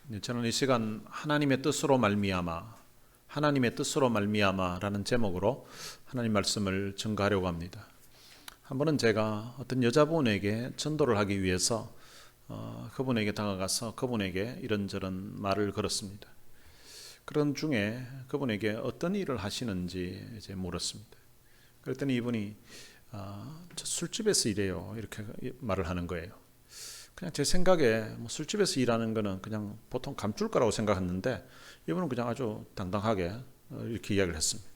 네, 저는 이 시간 하나님의 뜻으로 말미암아라는 제목으로 하나님 말씀을 증거하려고 합니다. 한 번은 제가 어떤 여자분에게 전도를 하기 위해서 그분에게 다가가서 그분에게 이런저런 말을 걸었습니다. 그런 중에 그분에게 어떤 일을 하시는지 이제 물었습니다. 그랬더니 이분이 저 술집에서 일해요, 이렇게 말을 하는 거예요. 그냥 제 생각에 뭐 술집에서 일하는 거는 그냥 보통 감출 거라고 생각했는데 이분은 그냥 아주 당당하게 이렇게 이야기를 했습니다.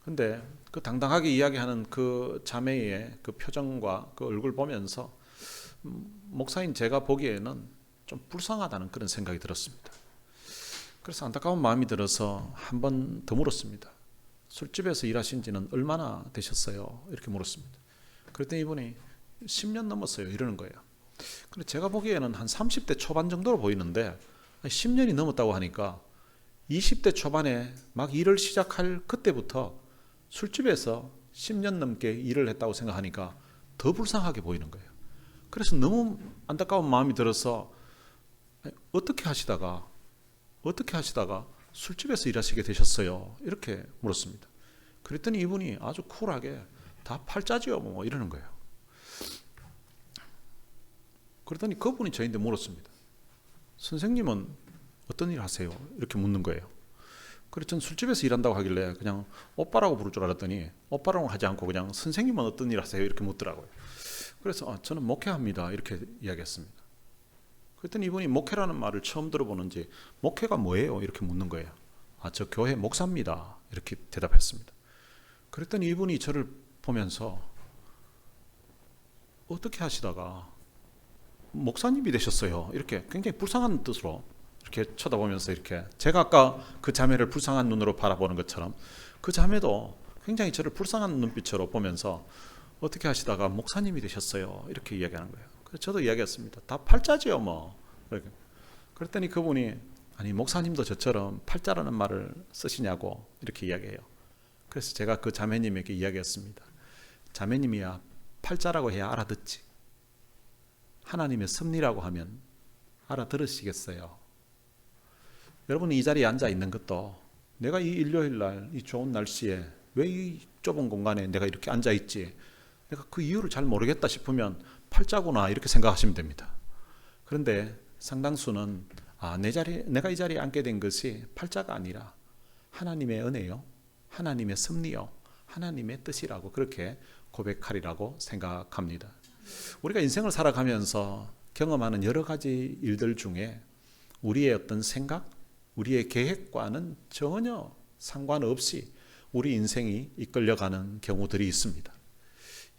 근데 그 당당하게 이야기하는 그 자매의 그 표정과 그 얼굴 보면서 목사인 제가 보기에는 좀 불쌍하다는 그런 생각이 들었습니다. 그래서 안타까운 마음이 들어서 한 번 더 물었습니다. 술집에서 일하신 지는 얼마나 되셨어요? 이렇게 물었습니다. 그랬더니 이분이 10년 넘었어요, 이러는 거예요. 근데 제가 보기에는 한 30대 초반 정도로 보이는데 10년이 넘었다고 하니까 20대 초반에 막 일을 시작할 그때부터 술집에서 10년 넘게 일을 했다고 생각하니까 더 불쌍하게 보이는 거예요. 그래서 너무 안타까운 마음이 들어서 어떻게 하시다가 술집에서 일하시게 되셨어요? 이렇게 물었습니다. 그랬더니 이분이 아주 쿨하게 다 팔자지요 뭐 이러는 거예요. 그러더니 그분이 저한테 물었습니다. 선생님은 어떤 일 하세요? 이렇게 묻는 거예요. 그래서 전 술집에서 일한다고 하길래 그냥 오빠라고 부를 줄 알았더니 오빠라고 하지 않고 그냥 선생님은 어떤 일 하세요? 이렇게 묻더라고요. 그래서 저는 목회합니다, 이렇게 이야기했습니다. 그랬더니 이분이 목회라는 말을 처음 들어보는지 목회가 뭐예요? 이렇게 묻는 거예요. 저 교회 목사입니다, 이렇게 대답했습니다. 그랬더니 이분이 저를 보면서 어떻게 하시다가 목사님이 되셨어요, 이렇게 굉장히 불쌍한 뜻으로 이렇게 쳐다보면서 이렇게 제가 아까 그 자매를 불쌍한 눈으로 바라보는 것처럼 그 자매도 굉장히 저를 불쌍한 눈빛으로 보면서 어떻게 하시다가 목사님이 되셨어요, 이렇게 이야기하는 거예요. 그래서 저도 이야기했습니다. 다 팔자지요 뭐. 이렇게. 그랬더니 그분이 아니 목사님도 저처럼 팔자라는 말을 쓰시냐고 이렇게 이야기해요. 그래서 제가 그 자매님에게 이야기했습니다. 자매님이야 팔자라고 해야 알아듣지, 하나님의 섭리라고 하면 알아들으시겠어요? 여러분이 이 자리에 앉아 있는 것도 내가 이 일요일 날 이 좋은 날씨에 왜 이 좁은 공간에 내가 이렇게 앉아 있지, 내가 그 이유를 잘 모르겠다 싶으면 팔자구나 이렇게 생각하시면 됩니다. 그런데 상당수는 내가 이 자리에 앉게 된 것이 팔자가 아니라 하나님의 은혜요, 하나님의 섭리요, 하나님의 뜻이라고 그렇게 고백하리라고 생각합니다. 우리가 인생을 살아가면서 경험하는 여러 가지 일들 중에 우리의 어떤 생각, 우리의 계획과는 전혀 상관없이 우리 인생이 이끌려가는 경우들이 있습니다.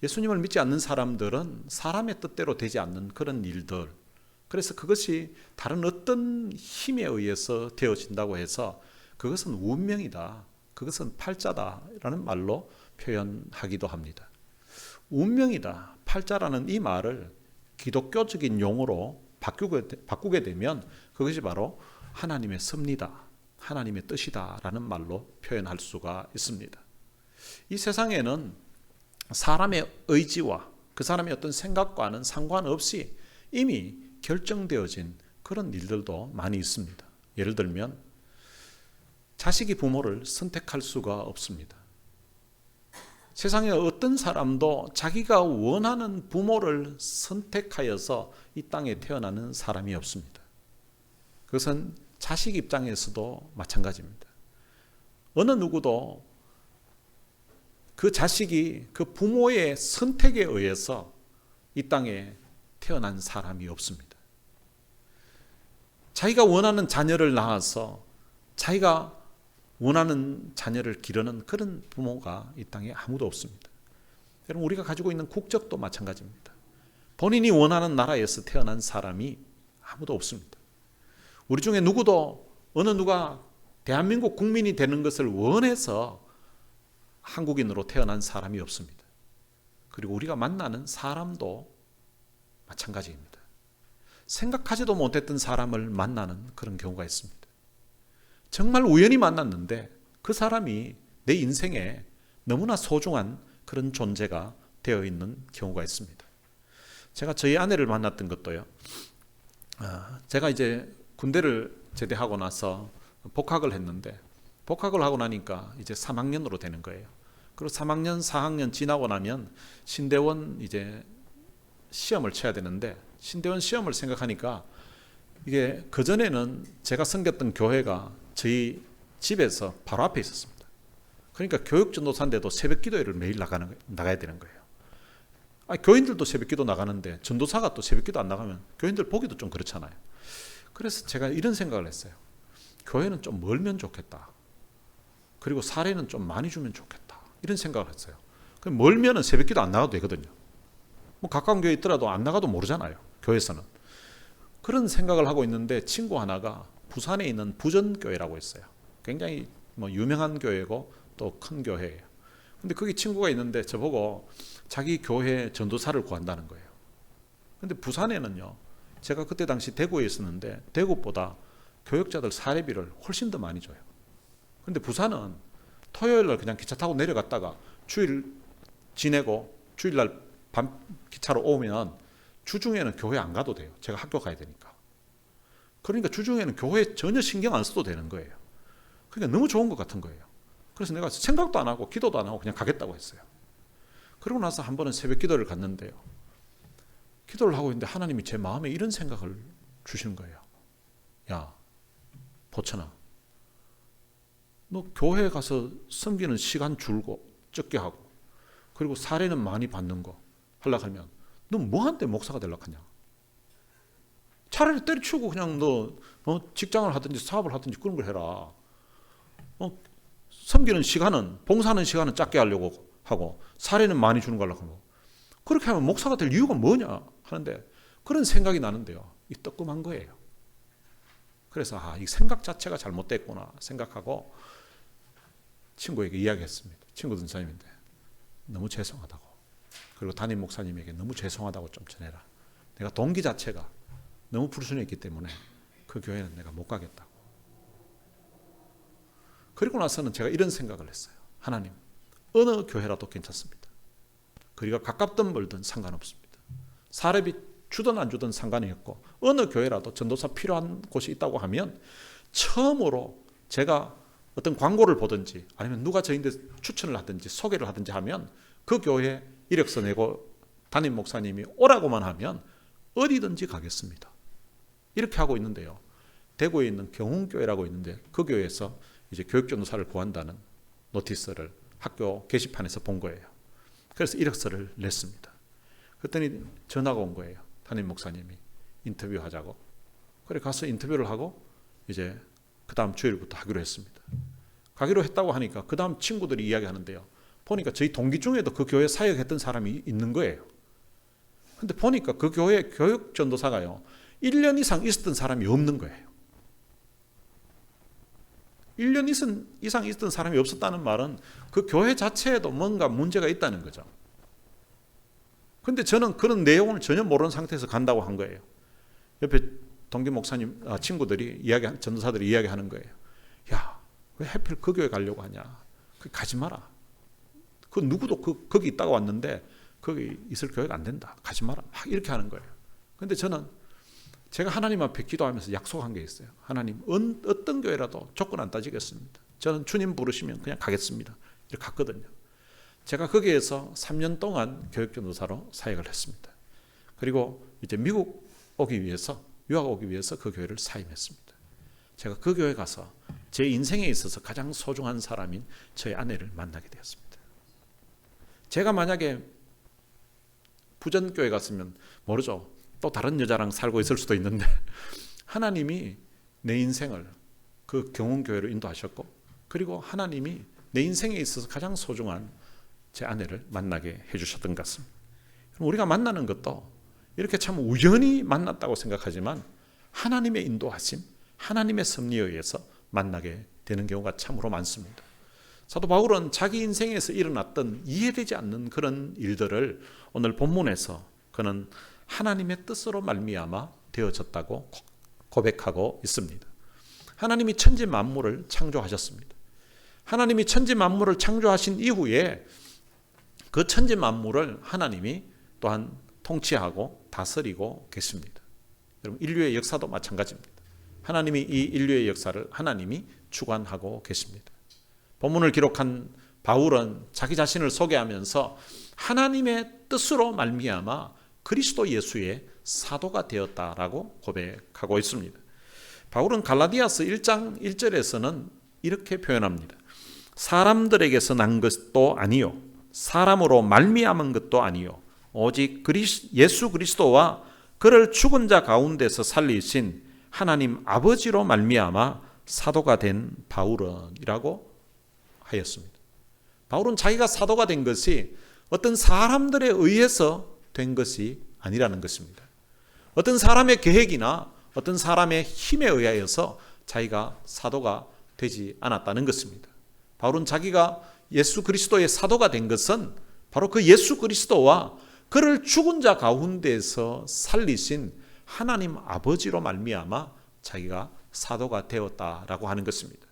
예수님을 믿지 않는 사람들은 사람의 뜻대로 되지 않는 그런 일들, 그래서 그것이 다른 어떤 힘에 의해서 되어진다고 해서 그것은 운명이다, 그것은 팔자다라는 말로 표현하기도 합니다. 운명이다, 팔자라는 이 말을 기독교적인 용어로 바꾸게 되면 그것이 바로 하나님의 섭리다, 하나님의 뜻이다 라는 말로 표현할 수가 있습니다. 이 세상에는 사람의 의지와 그 사람의 어떤 생각과는 상관없이 이미 결정되어진 그런 일들도 많이 있습니다. 예를 들면 자식이 부모를 선택할 수가 없습니다. 세상에 어떤 사람도 자기가 원하는 부모를 선택하여서 이 땅에 태어나는 사람이 없습니다. 그것은 자식 입장에서도 마찬가지입니다. 어느 누구도 그 자식이 그 부모의 선택에 의해서 이 땅에 태어난 사람이 없습니다. 자기가 원하는 자녀를 낳아서 자기가 원하는 자녀를 기르는 그런 부모가 이 땅에 아무도 없습니다. 여러분, 우리가 가지고 있는 국적도 마찬가지입니다. 본인이 원하는 나라에서 태어난 사람이 아무도 없습니다. 우리 중에 누구도 어느 누가 대한민국 국민이 되는 것을 원해서 한국인으로 태어난 사람이 없습니다. 그리고 우리가 만나는 사람도 마찬가지입니다. 생각하지도 못했던 사람을 만나는 그런 경우가 있습니다. 정말 우연히 만났는데 그 사람이 내 인생에 너무나 소중한 그런 존재가 되어 있는 경우가 있습니다. 제가 저희 아내를 만났던 것도요, 제가 이제 군대를 제대하고 나서 복학을 했는데 복학을 하고 나니까 이제 3학년으로 되는 거예요. 그리고 3학년, 4학년 지나고 나면 신대원 이제 시험을 쳐야 되는데 신대원 시험을 생각하니까 이게 그전에는 제가 섬겼던 교회가 저희 집에서 바로 앞에 있었습니다. 그러니까 교육전도사인데도 새벽 기도회를 매일 나가야 되는 거예요. 교인들도 새벽 기도 나가는데 전도사가 또 새벽 기도 안 나가면 교인들 보기도 좀 그렇잖아요. 그래서 제가 이런 생각을 했어요. 교회는 좀 멀면 좋겠다. 그리고 사례는 좀 많이 주면 좋겠다. 이런 생각을 했어요. 그럼 멀면은 새벽 기도 안 나가도 되거든요. 뭐 가까운 교회 있더라도 안 나가도 모르잖아요. 교회에서는. 그런 생각을 하고 있는데 친구 하나가 부산에 있는 부전교회라고 있어요. 굉장히 뭐 유명한 교회고 또 큰 교회예요. 근데 거기 친구가 있는데 저보고 자기 교회 전도사를 구한다는 거예요. 근데 부산에는요, 제가 그때 당시 대구에 있었는데 대구보다 교역자들 사례비를 훨씬 더 많이 줘요. 근데 부산은 토요일 날 그냥 기차 타고 내려갔다가 주일 지내고 주일날 밤 기차로 오면 주중에는 교회 안 가도 돼요. 제가 학교 가야 되니까. 그러니까 주중에는 교회 전혀 신경 안 써도 되는 거예요. 그러니까 너무 좋은 것 같은 거예요. 그래서 내가 생각도 안 하고 기도도 안 하고 그냥 가겠다고 했어요. 그러고 나서 한 번은 새벽 기도를 갔는데요. 기도를 하고 있는데 하나님이 제 마음에 이런 생각을 주시는 거예요. 야, 보천아, 너 교회 가서 섬기는 시간 줄고 적게 하고 그리고 사례는 많이 받는 거 하려고 하면 너 뭐한테 목사가 되려고 하냐? 차라리 때려치우고 그냥 너 직장을 하든지 사업을 하든지 그런 걸 해라. 섬기는 시간은 봉사하는 시간은 작게 하려고 하고 사례는 많이 주는 거 하려고 하고 그렇게 하면 목사가 될 이유가 뭐냐 하는데 그런 생각이 나는데요. 이 뜨끔한 거예요. 그래서 이 생각 자체가 잘못됐구나 생각하고 친구에게 이야기했습니다. 친구 전사님인데 너무 죄송하다고. 그리고 담임 목사님에게 너무 죄송하다고 좀 전해라. 내가 동기 자체가 너무 불순했기 때문에 그 교회는 내가 못 가겠다고. 그리고 나서는 제가 이런 생각을 했어요. 하나님, 어느 교회라도 괜찮습니다. 거리가 가깝든 멀든 상관없습니다. 사례비 주든 안 주든 상관이 없고 어느 교회라도 전도사 필요한 곳이 있다고 하면 처음으로 제가 어떤 광고를 보든지 아니면 누가 저희한테 추천을 하든지 소개를 하든지 하면 그 교회에 이력서 내고 담임 목사님이 오라고만 하면 어디든지 가겠습니다. 이렇게 하고 있는데요. 대구에 있는 경운교회라고 있는데 그 교회에서 이제 교육전도사를 구한다는 노티스를 학교 게시판에서 본 거예요. 그래서 이력서를 냈습니다. 그랬더니 전화가 온 거예요. 담임 목사님이 인터뷰하자고. 그래 가서 인터뷰를 하고 이제 그 다음 주일부터 하기로 했습니다. 가기로 했다고 하니까 그 다음 친구들이 이야기하는데요. 보니까 저희 동기 중에도 그 교회 사역했던 사람이 있는 거예요. 근데 보니까 그 교회 교육전도사가요. 1년 이상 있었던 사람이 없는 거예요. 1년 이상 있었던 사람이 없었다는 말은 그 교회 자체에도 뭔가 문제가 있다는 거죠. 근데 저는 그런 내용을 전혀 모르는 상태에서 간다고 한 거예요. 옆에 동기 목사님, 친구들이 전도사들이 이야기하는 거예요. 야, 왜 하필 그 교회 가려고 하냐? 가지 마라. 그 누구도 거기 있다가 왔는데 거기 있을 교회가 안 된다. 가지 마라. 막 이렇게 하는 거예요. 근데 저는 제가 하나님 앞에 기도하면서 약속한 게 있어요. 하나님, 어떤 교회라도 조건 안 따지겠습니다. 저는 주님 부르시면 그냥 가겠습니다. 이렇게 갔거든요. 제가 거기에서 3년 동안 교육전도사로 사역을 했습니다. 그리고 이제 미국 오기 위해서, 유학 오기 위해서 그 교회를 사임했습니다. 제가 그 교회 가서 제 인생에 있어서 가장 소중한 사람인 저희 아내를 만나게 되었습니다. 제가 만약에 부전교회 갔으면 모르죠. 또 다른 여자랑 살고 있을 수도 있는데 하나님이 내 인생을 그 경운교회로 인도하셨고 그리고 하나님이 내 인생에 있어서 가장 소중한 제 아내를 만나게 해주셨던 것 같습니다. 우리가 만나는 것도 이렇게 참 우연히 만났다고 생각하지만 하나님의 인도하심, 하나님의 섭리에 의해서 만나게 되는 경우가 참으로 많습니다. 사도 바울은 자기 인생에서 일어났던 이해되지 않는 그런 일들을 오늘 본문에서 그는 하나님의 뜻으로 말미암아 되어졌다고 고백하고 있습니다. 하나님이 천지 만물을 창조하셨습니다. 하나님이 천지 만물을 창조하신 이후에 그 천지 만물을 하나님이 또한 통치하고 다스리고 계십니다. 여러분 인류의 역사도 마찬가지입니다. 하나님이 이 인류의 역사를 하나님이 주관하고 계십니다. 본문을 기록한 바울은 자기 자신을 소개하면서 하나님의 뜻으로 말미암아 그리스도 예수의 사도가 되었다라고 고백하고 있습니다. 바울은 갈라디아서 1장 1절에서는 이렇게 표현합니다. 사람들에게서 난 것도 아니요 사람으로 말미암은 것도 아니요 오직 예수 그리스도와 그를 죽은 자 가운데서 살리신 하나님 아버지로 말미암아 사도가 된 바울은이라고 하였습니다. 바울은 자기가 사도가 된 것이 어떤 사람들에 의해서 된 것이 아니라는 것입니다. 어떤 사람의 계획이나 어떤 사람의 힘에 의하여서 자기가 사도가 되지 않았다는 것입니다. 바울은 자기가 예수 그리스도의 사도가 된 것은 바로 그 예수 그리스도와 그를 죽은 자 가운데서 살리신 하나님 아버지로 말미암아 자기가 사도가 되었다라고 하는 것입니다.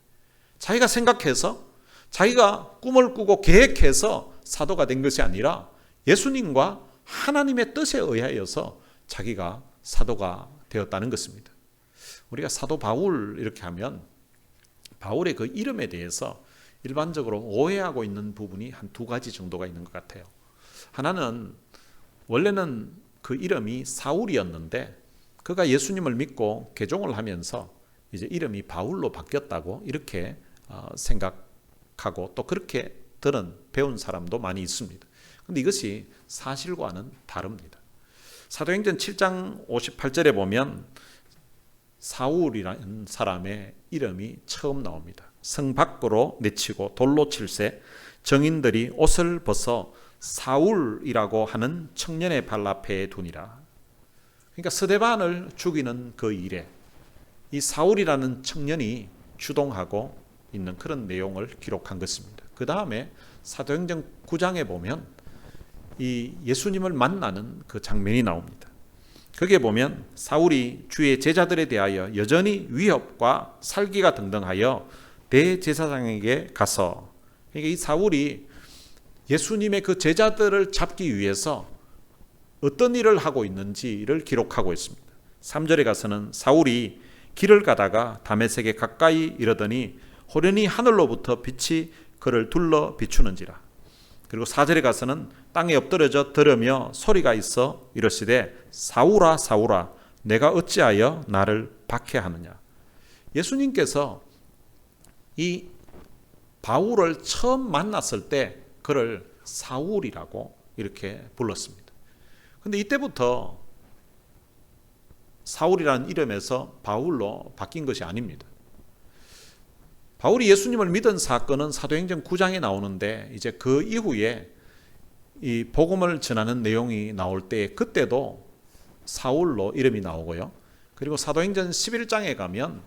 자기가 생각해서 자기가 꿈을 꾸고 계획해서 사도가 된 것이 아니라 예수님과 하나님의 뜻에 의하여서 자기가 사도가 되었다는 것입니다. 우리가 사도 바울 이렇게 하면 바울의 그 이름에 대해서 일반적으로 오해하고 있는 부분이 한 두 가지 정도가 있는 것 같아요. 하나는 원래는 그 이름이 사울이었는데 그가 예수님을 믿고 개종을 하면서 이제 이름이 바울로 바뀌었다고 이렇게 생각하고 또 그렇게 배운 사람도 많이 있습니다. 그런데 이것이 사실과는 다릅니다. 사도행전 7장 58절에 보면 사울이라는 사람의 이름이 처음 나옵니다. 성 밖으로 내치고 돌로 칠세 정인들이 옷을 벗어 사울이라고 하는 청년의 발 앞에 두니라. 그러니까 스데반을 죽이는 그 일에 이 사울이라는 청년이 주동하고 있는 그런 내용을 기록한 것입니다. 그 다음에 사도행전 9장에 보면 이 예수님을 만나는 그 장면이 나옵니다. 거기에 보면 사울이 주의 제자들에 대하여 여전히 위협과 살기가 등등하여 대제사장에게 가서, 그러니까 이 사울이 예수님의 그 제자들을 잡기 위해서 어떤 일을 하고 있는지를 기록하고 있습니다. 3절에 가서는 사울이 길을 가다가 다메섹에 가까이 이르더니 호련히 하늘로부터 빛이 그를 둘러 비추는지라. 그리고 4절에 가서는 땅에 엎드려져 들으며 소리가 있어 이르시되 사울아 사울아 내가 어찌하여 나를 박해하느냐. 예수님께서 이 바울을 처음 만났을 때 그를 사울이라고 이렇게 불렀습니다. 그런데 이때부터 사울이라는 이름에서 바울로 바뀐 것이 아닙니다. 바울이 예수님을 믿은 사건은 사도행전 9장에 나오는데 이제 그 이후에 이 복음을 전하는 내용이 나올 때 그때도 사울로 이름이 나오고요. 그리고 사도행전 11장에 가면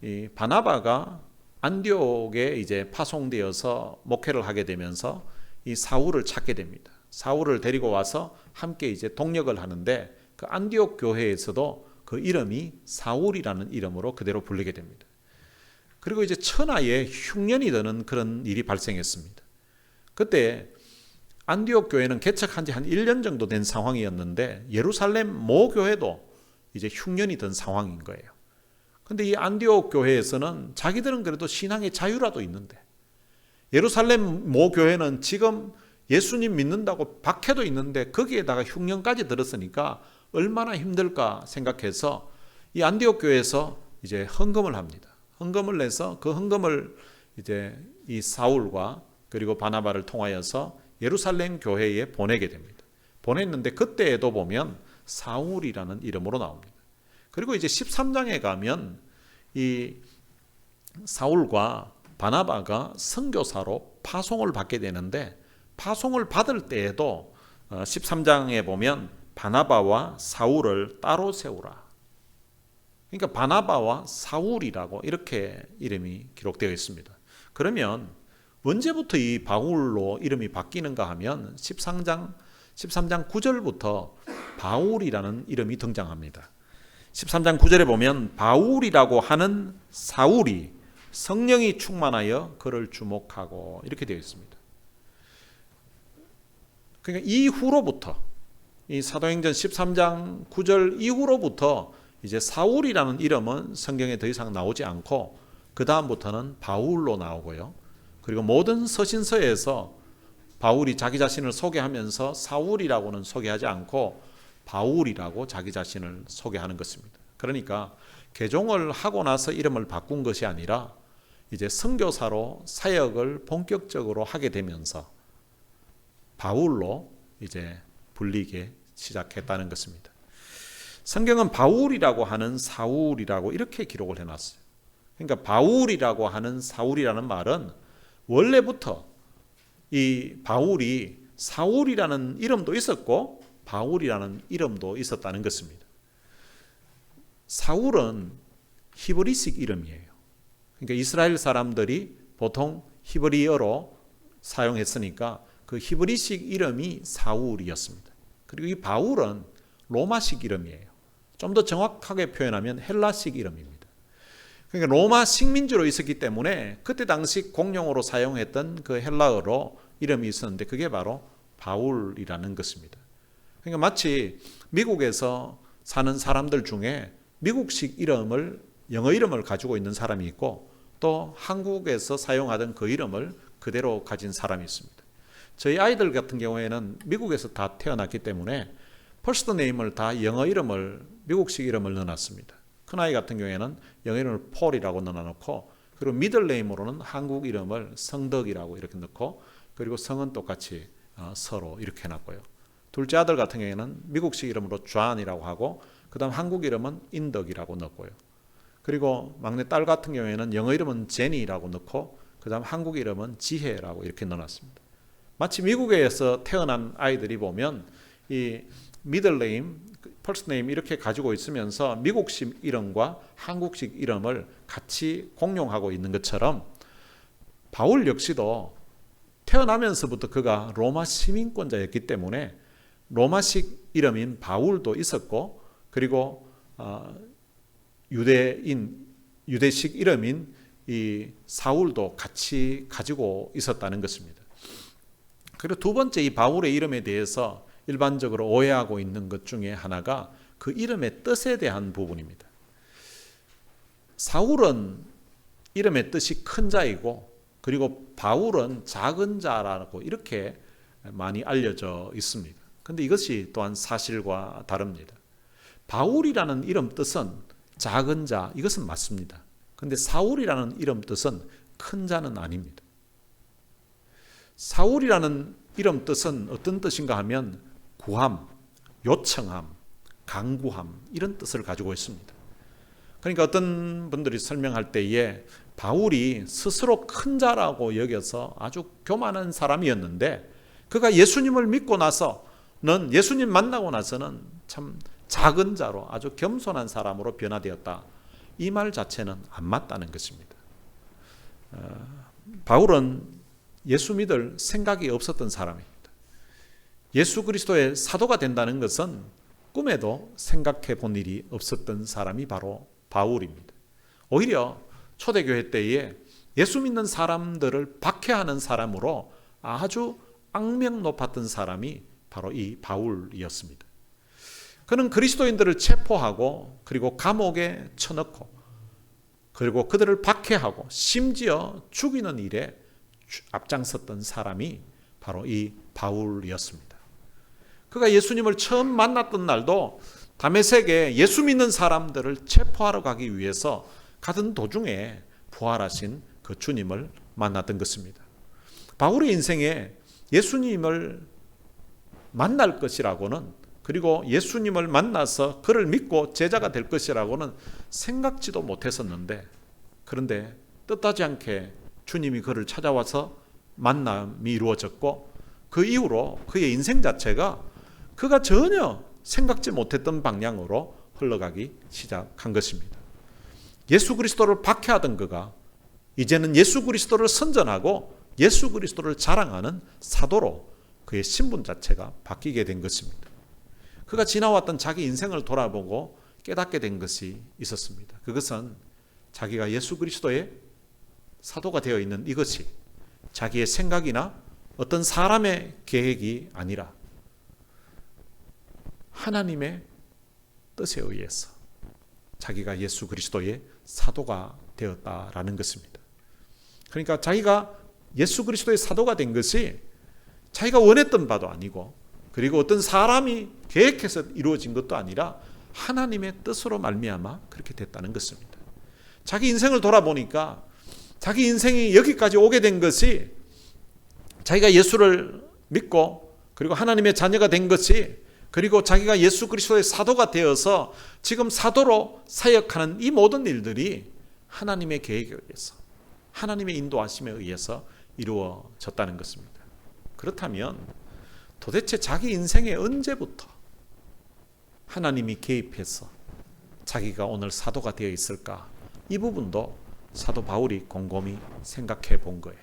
이 바나바가 안디옥에 이제 파송되어서 목회를 하게 되면서 이 사울을 찾게 됩니다. 사울을 데리고 와서 함께 이제 동역을 하는데 그 안디옥 교회에서도 그 이름이 사울이라는 이름으로 그대로 불리게 됩니다. 그리고 이제 천하에 흉년이 드는 그런 일이 발생했습니다. 그때 안디옥 교회는 개척한 지 한 1년 정도 된 상황이었는데 예루살렘 모 교회도 이제 흉년이 든 상황인 거예요. 근데 이 안디옥 교회에서는 자기들은 그래도 신앙의 자유라도 있는데 예루살렘 모 교회는 지금 예수님 믿는다고 박해도 있는데 거기에다가 흉년까지 들었으니까 얼마나 힘들까 생각해서 이 안디옥 교회에서 이제 헌금을 합니다. 헌금을 내서 그 헌금을 이제 이 사울과 그리고 바나바를 통하여서 예루살렘 교회에 보내게 됩니다. 보냈는데 그때에도 보면 사울이라는 이름으로 나옵니다. 그리고 이제 13장에 가면 이 사울과 바나바가 선교사로 파송을 받게 되는데 파송을 받을 때에도 13장에 보면 바나바와 사울을 따로 세우라. 그러니까 바나바와 사울이라고 이렇게 이름이 기록되어 있습니다. 그러면 언제부터 이 바울로 이름이 바뀌는가 하면 13장 9절부터 바울이라는 이름이 등장합니다. 13장 9절에 보면 바울이라고 하는 사울이 성령이 충만하여 그를 주목하고 이렇게 되어 있습니다. 그러니까 이후로부터 이 사도행전 13장 9절 이후로부터 이제 사울이라는 이름은 성경에 더 이상 나오지 않고 그 다음부터는 바울로 나오고요. 그리고 모든 서신서에서 바울이 자기 자신을 소개하면서 사울이라고는 소개하지 않고 바울이라고 자기 자신을 소개하는 것입니다. 그러니까 개종을 하고 나서 이름을 바꾼 것이 아니라 이제 선교사로 사역을 본격적으로 하게 되면서 바울로 이제 불리게 시작했다는 것입니다. 성경은 바울이라고 하는 사울이라고 이렇게 기록을 해놨어요. 그러니까 바울이라고 하는 사울이라는 말은 원래부터 이 바울이 사울이라는 이름도 있었고 바울이라는 이름도 있었다는 것입니다. 사울은 히브리식 이름이에요. 그러니까 이스라엘 사람들이 보통 히브리어로 사용했으니까 그 히브리식 이름이 사울이었습니다. 그리고 이 바울은 로마식 이름이에요. 좀 더 정확하게 표현하면 헬라식 이름입니다. 그러니까 로마 식민지로 있었기 때문에 그때 당시 공용어로 사용했던 그 헬라어로 이름이 있었는데 그게 바로 바울이라는 것입니다. 그러니까 마치 미국에서 사는 사람들 중에 미국식 이름을 영어 이름을 가지고 있는 사람이 있고 또 한국에서 사용하던 그 이름을 그대로 가진 사람이 있습니다. 저희 아이들 같은 경우에는 미국에서 다 태어났기 때문에 퍼스트 네임을 다 영어 이름을 미국식 이름을 넣어놨습니다. 큰아이 같은 경우에는 영어 이름을 폴이라고 넣어놓고 그리고 미들 네임으로는 한국 이름을 성덕이라고 이렇게 넣고 그리고 성은 똑같이 서로 이렇게 해놨고요. 둘째 아들 같은 경우에는 미국식 이름으로 존이라고 하고 그 다음 한국 이름은 인덕이라고 넣었고요. 그리고 막내 딸 같은 경우에는 영어 이름은 제니라고 넣고 그 다음 한국 이름은 지혜라고 이렇게 넣어놨습니다. 마치 미국에서 태어난 아이들이 보면 이 미들 네임, 퍼스트 네임 이렇게 가지고 있으면서 미국식 이름과 한국식 이름을 같이 공용하고 있는 것처럼 바울 역시도 태어나면서부터 그가 로마 시민권자였기 때문에 로마식 이름인 바울도 있었고 그리고 유대식 이름인 이 사울도 같이 가지고 있었다는 것입니다. 그리고 두 번째 이 바울의 이름에 대해서 일반적으로 오해하고 있는 것 중에 하나가 그 이름의 뜻에 대한 부분입니다. 사울은 이름의 뜻이 큰 자이고 그리고 바울은 작은 자라고 이렇게 많이 알려져 있습니다. 그런데 이것이 또한 사실과 다릅니다. 바울이라는 이름 뜻은 작은 자, 이것은 맞습니다. 그런데 사울이라는 이름 뜻은 큰 자는 아닙니다. 사울이라는 이름 뜻은 어떤 뜻인가 하면 구함, 요청함, 강구함 이런 뜻을 가지고 있습니다. 그러니까 어떤 분들이 설명할 때에 바울이 스스로 큰 자라고 여겨서 아주 교만한 사람이었는데 그가 예수님을 믿고 나서는 예수님 만나고 나서는 참 작은 자로 아주 겸손한 사람으로 변화되었다. 이 말 자체는 안 맞다는 것입니다. 바울은 예수 믿을 생각이 없었던 사람입니다. 예수 그리스도의 사도가 된다는 것은 꿈에도 생각해 본 일이 없었던 사람이 바로 바울입니다. 오히려 초대교회 때에 예수 믿는 사람들을 박해하는 사람으로 아주 악명 높았던 사람이 바로 이 바울이었습니다. 그는 그리스도인들을 체포하고 그리고 감옥에 쳐넣고 그리고 그들을 박해하고 심지어 죽이는 일에 앞장섰던 사람이 바로 이 바울이었습니다. 그가 예수님을 처음 만났던 날도 다메섹에 예수 믿는 사람들을 체포하러 가기 위해서 가던 도중에 부활하신 그 주님을 만났던 것입니다. 바울의 인생에 예수님을 만날 것이라고는 그리고 예수님을 만나서 그를 믿고 제자가 될 것이라고는 생각지도 못했었는데 그런데 뜻하지 않게 주님이 그를 찾아와서 만남이 이루어졌고 그 이후로 그의 인생 자체가 그가 전혀 생각지 못했던 방향으로 흘러가기 시작한 것입니다. 예수 그리스도를 박해하던 그가 이제는 예수 그리스도를 선전하고 예수 그리스도를 자랑하는 사도로 그의 신분 자체가 바뀌게 된 것입니다. 그가 지나왔던 자기 인생을 돌아보고 깨닫게 된 것이 있었습니다. 그것은 자기가 예수 그리스도의 사도가 되어 있는 이것이 자기의 생각이나 어떤 사람의 계획이 아니라 하나님의 뜻에 의해서 자기가 예수 그리스도의 사도가 되었다라는 것입니다. 그러니까 자기가 예수 그리스도의 사도가 된 것이 자기가 원했던 바도 아니고, 그리고 어떤 사람이 계획해서 이루어진 것도 아니라 하나님의 뜻으로 말미암아 그렇게 됐다는 것입니다. 자기 인생을 돌아보니까 자기 인생이 여기까지 오게 된 것이 자기가 예수를 믿고 그리고 하나님의 자녀가 된 것이, 그리고 자기가 예수 그리스도의 사도가 되어서 지금 사도로 사역하는 이 모든 일들이 하나님의 계획에 의해서, 하나님의 인도하심에 의해서 이루어졌다는 것입니다. 그렇다면 도대체 자기 인생에 언제부터 하나님이 개입해서 자기가 오늘 사도가 되어 있을까? 이 부분도 사도 바울이 곰곰이 생각해 본 거예요.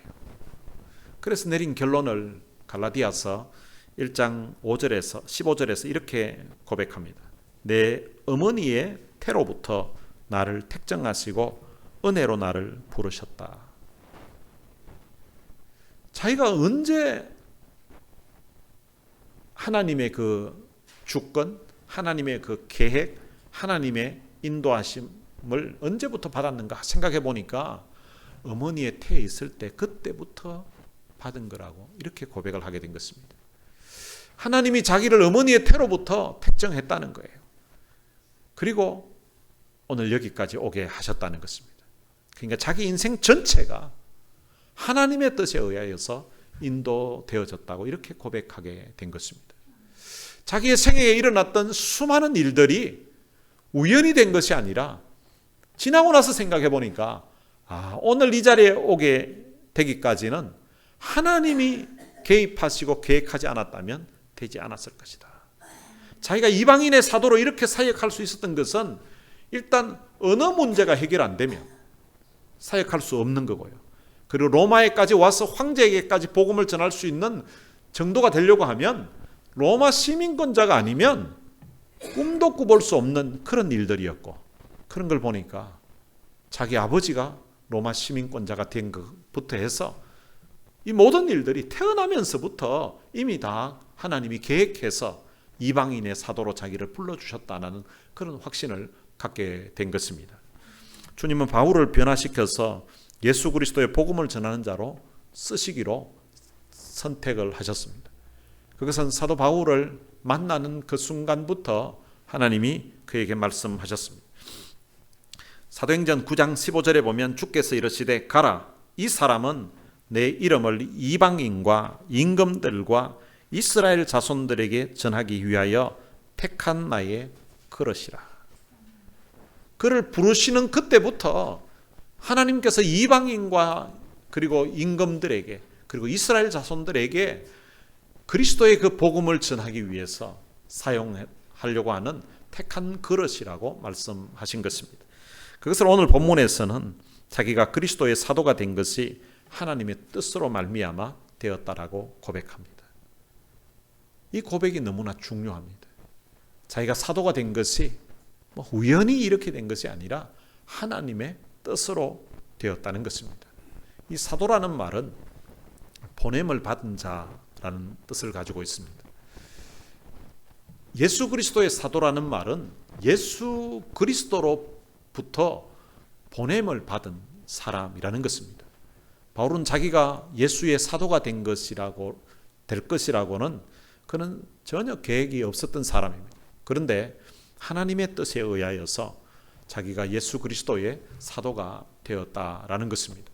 그래서 내린 결론을 갈라디아서 1장 5절에서 15절에서 이렇게 고백합니다. 내 어머니의 태로부터 나를 택정하시고 은혜로 나를 부르셨다. 자기가 언제 하나님의 그 주권, 하나님의 그 계획, 하나님의 인도하심을 언제부터 받았는가 생각해 보니까 어머니의 태에 있을 때 그때부터 받은 거라고 이렇게 고백을 하게 된 것입니다. 하나님이 자기를 어머니의 태로부터 택정했다는 거예요. 그리고 오늘 여기까지 오게 하셨다는 것입니다. 그러니까 자기 인생 전체가 하나님의 뜻에 의하여서 인도되어졌다고 이렇게 고백하게 된 것입니다. 자기의 생애에 일어났던 수많은 일들이 우연이 된 것이 아니라 지나고 나서 생각해 보니까 오늘 이 자리에 오게 되기까지는 하나님이 개입하시고 계획하지 않았다면 되지 않았을 것이다. 자기가 이방인의 사도로 이렇게 사역할 수 있었던 것은 일단 언어 문제가 해결 안 되면 사역할 수 없는 거고요. 그리고 로마에까지 와서 황제에게까지 복음을 전할 수 있는 정도가 되려고 하면 로마 시민권자가 아니면 꿈도 꾸볼 수 없는 그런 일들이었고, 그런 걸 보니까 자기 아버지가 로마 시민권자가 된 것부터 해서 이 모든 일들이 태어나면서부터 이미 다 하나님이 계획해서 이방인의 사도로 자기를 불러주셨다는 그런 확신을 갖게 된 것입니다. 주님은 바울을 변화시켜서 예수 그리스도의 복음을 전하는 자로 쓰시기로 선택을 하셨습니다. 그것은 사도 바울을 만나는 그 순간부터 하나님이 그에게 말씀하셨습니다. 사도행전 9장 15절에 보면 주께서 이르시되 가라, 이 사람은 내 이름을 이방인과 임금들과 이스라엘 자손들에게 전하기 위하여 택한 나의 그릇이라. 그를 부르시는 그때부터 하나님께서 이방인과 그리고 임금들에게 그리고 이스라엘 자손들에게 그리스도의 그 복음을 전하기 위해서 사용하려고 하는 택한 그릇이라고 말씀하신 것입니다. 그것을 오늘 본문에서는 자기가 그리스도의 사도가 된 것이 하나님의 뜻으로 말미암아 되었다라고 고백합니다. 이 고백이 너무나 중요합니다. 자기가 사도가 된 것이 우연히 이렇게 된 것이 아니라 하나님의 뜻으로 되었다는 것입니다. 이 사도라는 말은 보냄을 받은 자라는 뜻을 가지고 있습니다. 예수 그리스도의 사도라는 말은 예수 그리스도로부터 보냄을 받은 사람이라는 것입니다. 바울은 자기가 예수의 사도가 될 것이라고는 그는 전혀 계획이 없었던 사람입니다. 그런데 하나님의 뜻에 의하여서 자기가 예수 그리스도의 사도가 되었다라는 것입니다.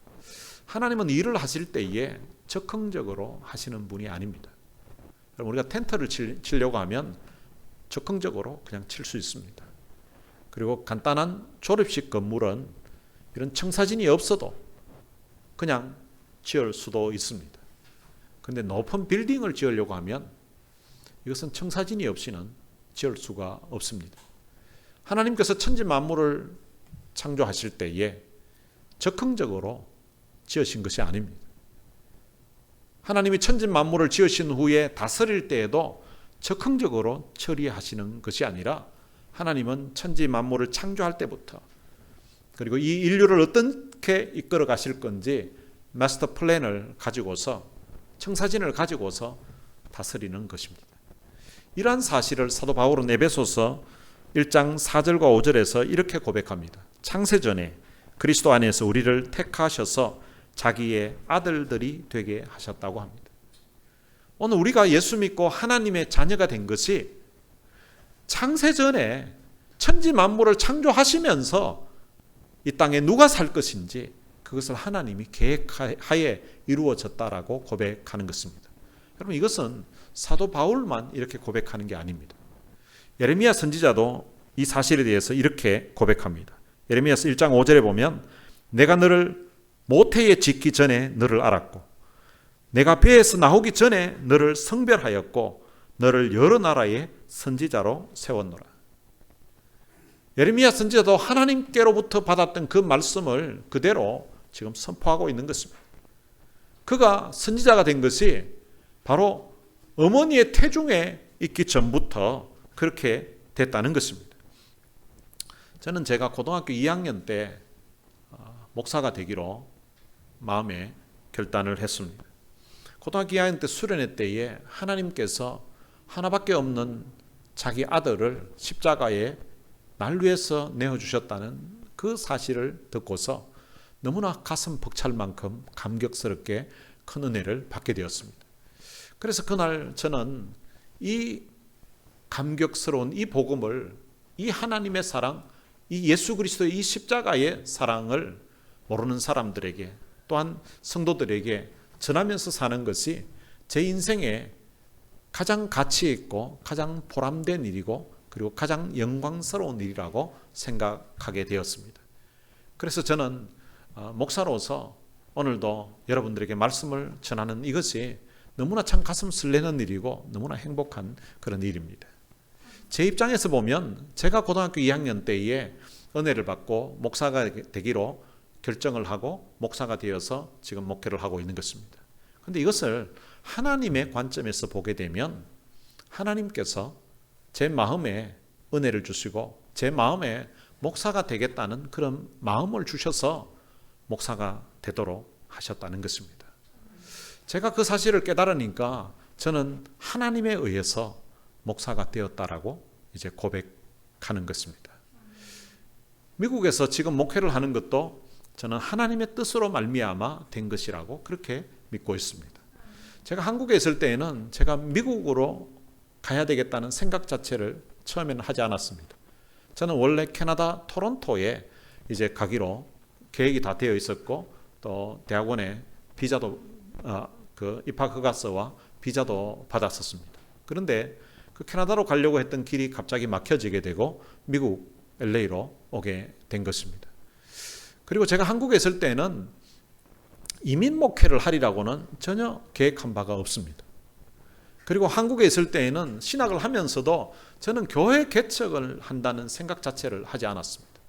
하나님은 일을 하실 때에 적극적으로 하시는 분이 아닙니다. 우리가 텐트를 치려고 하면 적극적으로 그냥 칠 수 있습니다. 그리고 간단한 조립식 건물은 이런 청사진이 없어도 그냥 지을 수도 있습니다. 그런데 높은 빌딩을 지으려고 하면 이것은 청사진이 없이는 지을 수가 없습니다. 하나님께서 천지 만물을 창조하실 때에 적극적으로 지으신 것이 아닙니다. 하나님이 천지 만물을 지으신 후에 다스릴 때에도 적극적으로 처리하시는 것이 아니라 하나님은 천지 만물을 창조할 때부터 그리고 이 인류를 어떻게 이끌어 가실 건지 마스터 플랜을 가지고서 청사진을 가지고서 다스리는 것입니다. 이러한 사실을 사도 바울은 에베소서 1장 4절과 5절에서 이렇게 고백합니다. 창세전에 그리스도 안에서 우리를 택하셔서 자기의 아들들이 되게 하셨다고 합니다. 오늘 우리가 예수 믿고 하나님의 자녀가 된 것이 창세전에 천지 만물을 창조하시면서 이 땅에 누가 살 것인지 그것을 하나님이 계획하에 이루어졌다라고 고백하는 것입니다. 여러분, 이것은 사도 바울만 이렇게 고백하는 게 아닙니다. 예레미야 선지자도 이 사실에 대해서 이렇게 고백합니다. 예레미야서 1장 5절에 보면 내가 너를 모태에 짓기 전에 너를 알았고 내가 배에서 나오기 전에 너를 성별하였고 너를 여러 나라의 선지자로 세웠노라. 예레미야 선지자도 하나님께로부터 받았던 그 말씀을 그대로 지금 선포하고 있는 것입니다. 그가 선지자가 된 것이 바로 어머니의 태중에 있기 전부터 그렇게 됐다는 것입니다. 저는 제가 고등학교 2학년 때 목사가 되기로 마음에 결단을 했습니다. 고등학교 2학년 때 수련회 때에 하나님께서 하나밖에 없는 자기 아들을 십자가에 날 위해서 내어주셨다는 그 사실을 듣고서 너무나 가슴 벅찰 만큼 감격스럽게 큰 은혜를 받게 되었습니다. 그래서 그날 저는 이 감격스러운 이 복음을, 이 하나님의 사랑, 이 예수 그리스도의 이 십자가의 사랑을 모르는 사람들에게 또한 성도들에게 전하면서 사는 것이 제 인생에 가장 가치 있고 가장 보람된 일이고 그리고 가장 영광스러운 일이라고 생각하게 되었습니다. 그래서 저는 목사로서 오늘도 여러분들에게 말씀을 전하는 이것이 너무나 참 가슴 설레는 일이고 너무나 행복한 그런 일입니다. 제 입장에서 보면 제가 고등학교 2학년 때에 은혜를 받고 목사가 되기로 결정을 하고 목사가 되어서 지금 목회를 하고 있는 것입니다. 그런데 이것을 하나님의 관점에서 보게 되면 하나님께서 제 마음에 은혜를 주시고 제 마음에 목사가 되겠다는 그런 마음을 주셔서 목사가 되도록 하셨다는 것입니다. 제가 그 사실을 깨달으니까 저는 하나님에 의해서 목사가 되었다라고 이제 고백하는 것입니다. 미국에서 지금 목회를 하는 것도 저는 하나님의 뜻으로 말미암아 된 것이라고 그렇게 믿고 있습니다. 제가 한국에 있을 때에는 제가 미국으로 가야 되겠다는 생각 자체를 처음에는 하지 않았습니다. 저는 원래 캐나다 토론토에 이제 가기로 계획이 다 되어 있었고 또 대학원에 비자도 그 입학 허가서와 비자도 받았었습니다. 그런데 그 캐나다로 가려고 했던 길이 갑자기 막혀지게 되고 미국 LA로 오게 된 것입니다. 그리고 제가 한국에 있을 때는 이민 목회를 하리라고는 전혀 계획한 바가 없습니다. 그리고 한국에 있을 때에는 신학을 하면서도 저는 교회 개척을 한다는 생각 자체를 하지 않았습니다.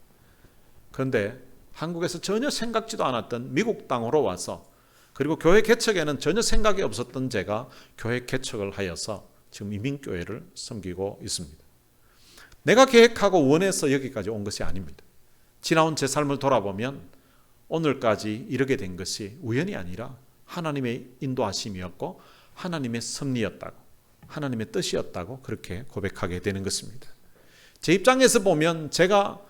그런데 한국에서 전혀 생각지도 않았던 미국 땅으로 와서 그리고 교회 개척에는 전혀 생각이 없었던 제가 교회 개척을 하여서 지금 이민교회를 섬기고 있습니다. 내가 계획하고 원해서 여기까지 온 것이 아닙니다. 지나온 제 삶을 돌아보면 오늘까지 이르게 된 것이 우연이 아니라 하나님의 인도하심이었고 하나님의 섭리였다고 하나님의 뜻이었다고 그렇게 고백하게 되는 것입니다. 제 입장에서 보면 제가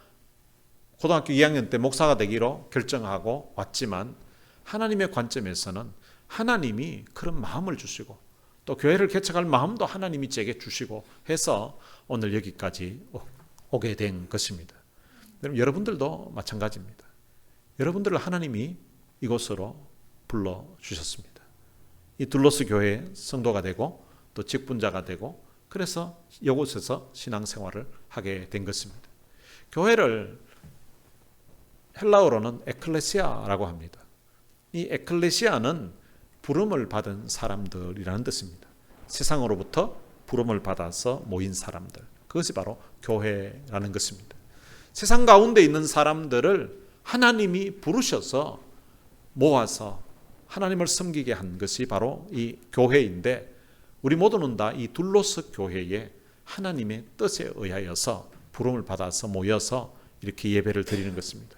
고등학교 2학년 때 목사가 되기로 결정하고 왔지만 하나님의 관점에서는 하나님이 그런 마음을 주시고 또 교회를 개척할 마음도 하나님이 제게 주시고 해서 오늘 여기까지 오게 된 것입니다. 여러분들도 마찬가지입니다. 여러분들을 하나님이 이곳으로 불러주셨습니다. 이 둘로스 교회의 성도가 되고 또 직분자가 되고 그래서 이곳에서 신앙생활을 하게 된 것입니다. 교회를 헬라어로는 에클레시아라고 합니다. 이 에클레시아는 부름을 받은 사람들이라는 뜻입니다. 세상으로부터 부름을 받아서 모인 사람들, 그것이 바로 교회라는 것입니다. 세상 가운데 있는 사람들을 하나님이 부르셔서 모아서 하나님을 섬기게 한 것이 바로 이 교회인데 우리 모두는 다 이 둘로스 교회에 하나님의 뜻에 의하여서 부름을 받아서 모여서 이렇게 예배를 드리는 것입니다.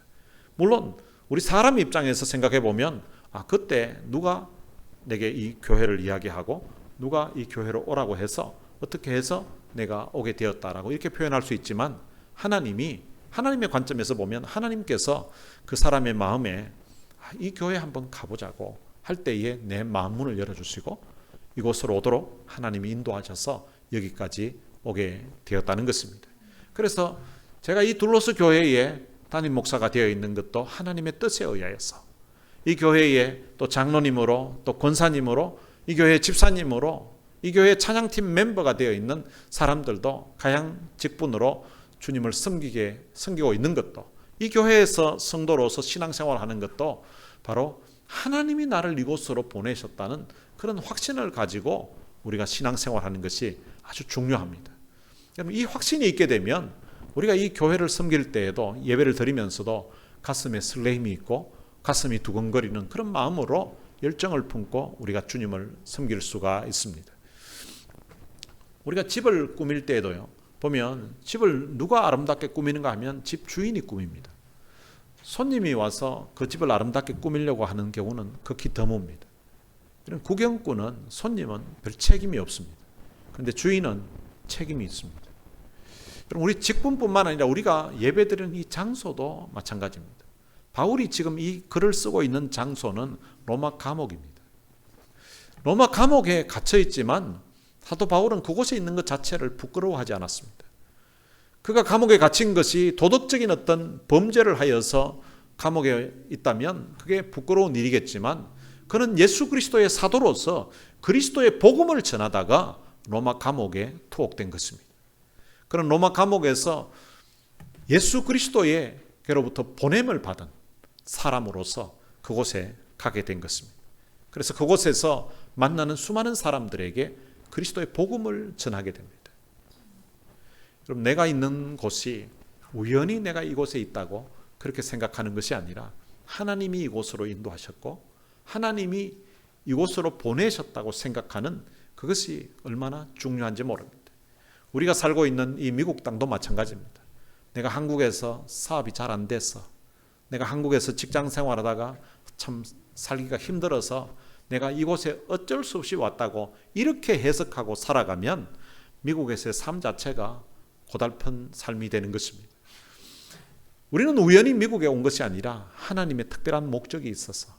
물론 우리 사람 입장에서 생각해 보면 그때 누가 내게 이 교회를 이야기하고 누가 이 교회로 오라고 해서 어떻게 해서 내가 오게 되었다라고 이렇게 표현할 수 있지만 하나님의 관점에서 보면 하나님께서 그 사람의 마음에 이 교회 한번 가보자고 할 때에 내 마음 문을 열어주시고 이곳으로 오도록 하나님이 인도하셔서 여기까지 오게 되었다는 것입니다. 그래서 제가 이 둘로스 교회에 담임 목사가 되어 있는 것도 하나님의 뜻에 의하여서 이 교회에 또 장로님으로 또 권사님으로 이 교회 집사님으로 이 교회 찬양팀 멤버가 되어 있는 사람들도 가양 직분으로 주님을 섬기고 있는 것도 이 교회에서 성도로서 신앙생활하는 것도 바로 하나님이 나를 이곳으로 보내셨다는 그런 확신을 가지고 우리가 신앙생활하는 것이 아주 중요합니다. 이 확신이 있게 되면 우리가 이 교회를 섬길 때에도 예배를 드리면서도 가슴에 설레임이 있고 가슴이 두근거리는 그런 마음으로 열정을 품고 우리가 주님을 섬길 수가 있습니다. 우리가 집을 꾸밀 때에도요, 보면 집을 누가 아름답게 꾸미는가 하면 집 주인이 꾸밉니다. 손님이 와서 그 집을 아름답게 꾸미려고 하는 경우는 극히 드뭅니다. 구경꾼은 손님은 별 책임이 없습니다. 그런데 주인은 책임이 있습니다. 우리 직분뿐만 아니라 우리가 예배드리는 이 장소도 마찬가지입니다. 바울이 지금 이 글을 쓰고 있는 장소는 로마 감옥입니다. 로마 감옥에 갇혀 있지만 사도 바울은 그곳에 있는 것 자체를 부끄러워하지 않았습니다. 그가 감옥에 갇힌 것이 도덕적인 어떤 범죄를 하여서 감옥에 있다면 그게 부끄러운 일이겠지만 그는 예수 그리스도의 사도로서 그리스도의 복음을 전하다가 로마 감옥에 투옥된 것입니다. 그런 로마 감옥에서 예수 그리스도에게로부터 보냄을 받은 사람으로서 그곳에 가게 된 것입니다. 그래서 그곳에서 만나는 수많은 사람들에게 그리스도의 복음을 전하게 됩니다. 그럼 내가 있는 곳이 우연히 내가 이곳에 있다고 그렇게 생각하는 것이 아니라 하나님이 이곳으로 인도하셨고 하나님이 이곳으로 보내셨다고 생각하는 그것이 얼마나 중요한지 모릅니다. 우리가 살고 있는 이 미국 땅도 마찬가지입니다. 내가 한국에서 사업이 잘 안 돼서 내가 한국에서 직장 생활하다가 참 살기가 힘들어서 내가 이곳에 어쩔 수 없이 왔다고 이렇게 해석하고 살아가면 미국에서의 삶 자체가 고달픈 삶이 되는 것입니다. 우리는 우연히 미국에 온 것이 아니라 하나님의 특별한 목적이 있어서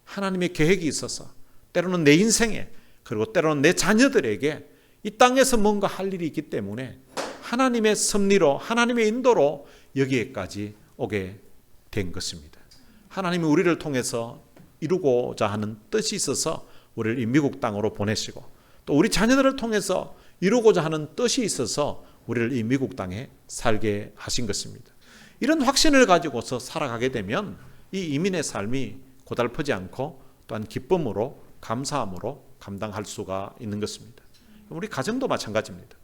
하나님의 계획이 있어서 때로는 내 인생에 그리고 때로는 내 자녀들에게 이 땅에서 뭔가 할 일이 있기 때문에 하나님의 섭리로 하나님의 인도로 여기에까지 오게 된 것입니다. 하나님이 우리를 통해서 이루고자 하는 뜻이 있어서 우리를 이 미국 땅으로 보내시고 또 우리 자녀들을 통해서 이루고자 하는 뜻이 있어서 우리를 이 미국 땅에 살게 하신 것입니다. 이런 확신을 가지고서 살아가게 되면 이 이민의 삶이 고달프지 않고 또한 기쁨으로 감사함으로 감당할 수가 있는 것입니다. 우리 가정도 마찬가지입니다.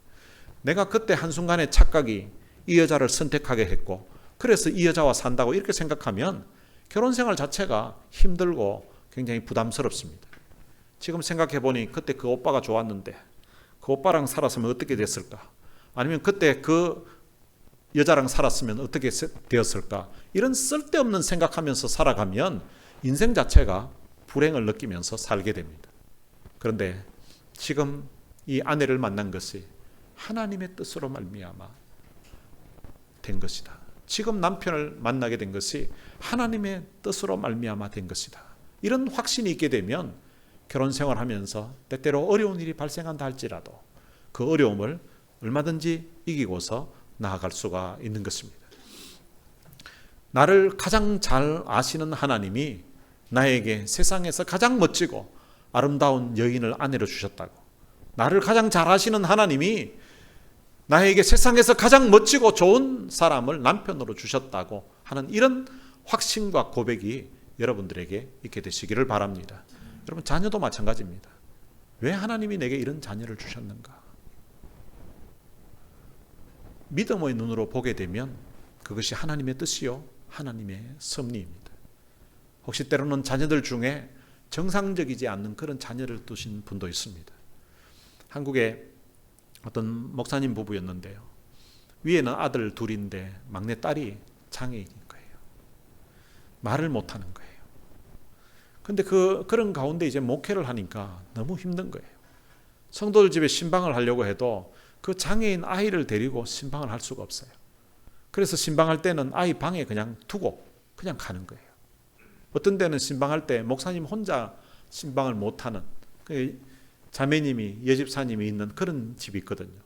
내가 그때 한순간에 착각이 이 여자를 선택하게 했고 그래서 이 여자와 산다고 이렇게 생각하면 결혼생활 자체가 힘들고 굉장히 부담스럽습니다. 지금 생각해 보니 그때 그 오빠가 좋았는데 그 오빠랑 살았으면 어떻게 됐을까? 아니면 그때 그 여자랑 살았으면 어떻게 되었을까? 이런 쓸데없는 생각하면서 살아가면 인생 자체가 불행을 느끼면서 살게 됩니다. 그런데 지금 이 아내를 만난 것이 하나님의 뜻으로 말미암아 된 것이다. 지금 남편을 만나게 된 것이 하나님의 뜻으로 말미암아 된 것이다. 이런 확신이 있게 되면 결혼 생활하면서 때때로 어려운 일이 발생한다 할지라도 그 어려움을 얼마든지 이기고서 나아갈 수가 있는 것입니다. 나를 가장 잘 아시는 하나님이 나에게 세상에서 가장 멋지고 아름다운 여인을 아내로 주셨다고, 나를 가장 잘 아시는 하나님이 나에게 세상에서 가장 멋지고 좋은 사람을 남편으로 주셨다고 하는 이런 확신과 고백이 여러분들에게 있게 되시기를 바랍니다. 여러분, 자녀도 마찬가지입니다. 왜 하나님이 내게 이런 자녀를 주셨는가? 믿음의 눈으로 보게 되면 그것이 하나님의 뜻이요 하나님의 섭리입니다. 혹시 때로는 자녀들 중에 정상적이지 않는 그런 자녀를 두신 분도 있습니다. 한국에 어떤 목사님 부부였는데요. 위에는 아들 둘인데 막내 딸이 장애인인 거예요. 말을 못하는 거예요. 그런데 그런 가운데 이제 목회를 하니까 너무 힘든 거예요. 성도들 집에 신방을 하려고 해도 그 장애인 아이를 데리고 신방을 할 수가 없어요. 그래서 신방할 때는 아이 방에 그냥 두고 그냥 가는 거예요. 어떤 때는 신방할 때 목사님 혼자 신방을 못하는 자매님이 여집사님이 있는 그런 집이 있거든요.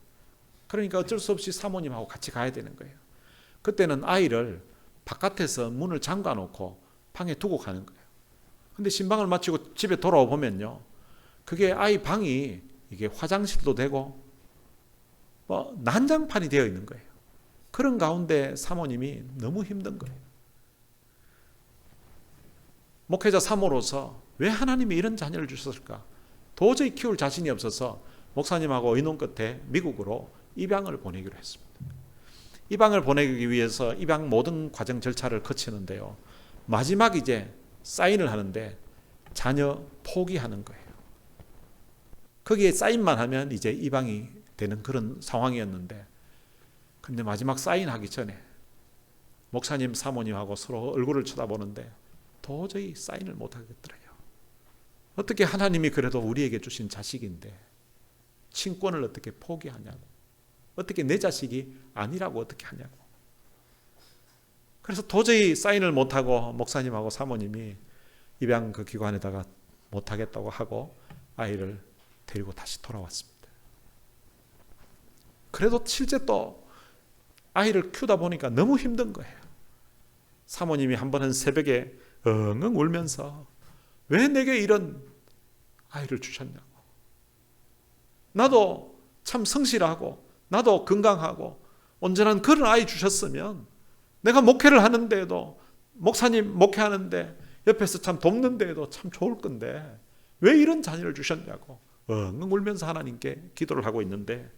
그러니까 어쩔 수 없이 사모님하고 같이 가야 되는 거예요. 그때는 아이를 바깥에서 문을 잠가 놓고 방에 두고 가는 거예요. 근데 신방을 마치고 집에 돌아와 보면요, 그게 아이 방이 이게 화장실도 되고 뭐 난장판이 되어 있는 거예요. 그런 가운데 사모님이 너무 힘든 거예요. 목회자 사모로서 왜 하나님이 이런 자녀를 주셨을까? 도저히 키울 자신이 없어서 목사님하고 의논 끝에 미국으로 입양을 보내기로 했습니다. 입양을 보내기 위해서 입양 모든 과정 절차를 거치는데요, 마지막 이제 사인을 하는데 자녀 포기하는 거예요. 거기에 사인만 하면 이제 입양이 되는 그런 상황이었는데, 근데 마지막 사인하기 전에 목사님 사모님하고 서로 얼굴을 쳐다보는데 도저히 사인을 못 하겠더래요. 어떻게 하나님이 그래도 우리에게 주신 자식인데 친권을 어떻게 포기하냐고, 어떻게 내 자식이 아니라고 어떻게 하냐고. 그래서 도저히 사인을 못하고 목사님하고 사모님이 입양 그 기관에다가 못하겠다고 하고 아이를 데리고 다시 돌아왔습니다. 그래도 실제 또 아이를 키우다 보니까 너무 힘든 거예요. 사모님이 한 번은 새벽에 엉엉 울면서 왜 내게 이런 아이를 주셨냐고, 나도 참 성실하고 나도 건강하고 온전한 그런 아이 주셨으면 내가 목회를 하는데도, 목사님 목회하는데 옆에서 참 돕는데도 참 좋을 건데 왜 이런 자녀를 주셨냐고 엉엉 울면서 하나님께 기도를 하고 있는데,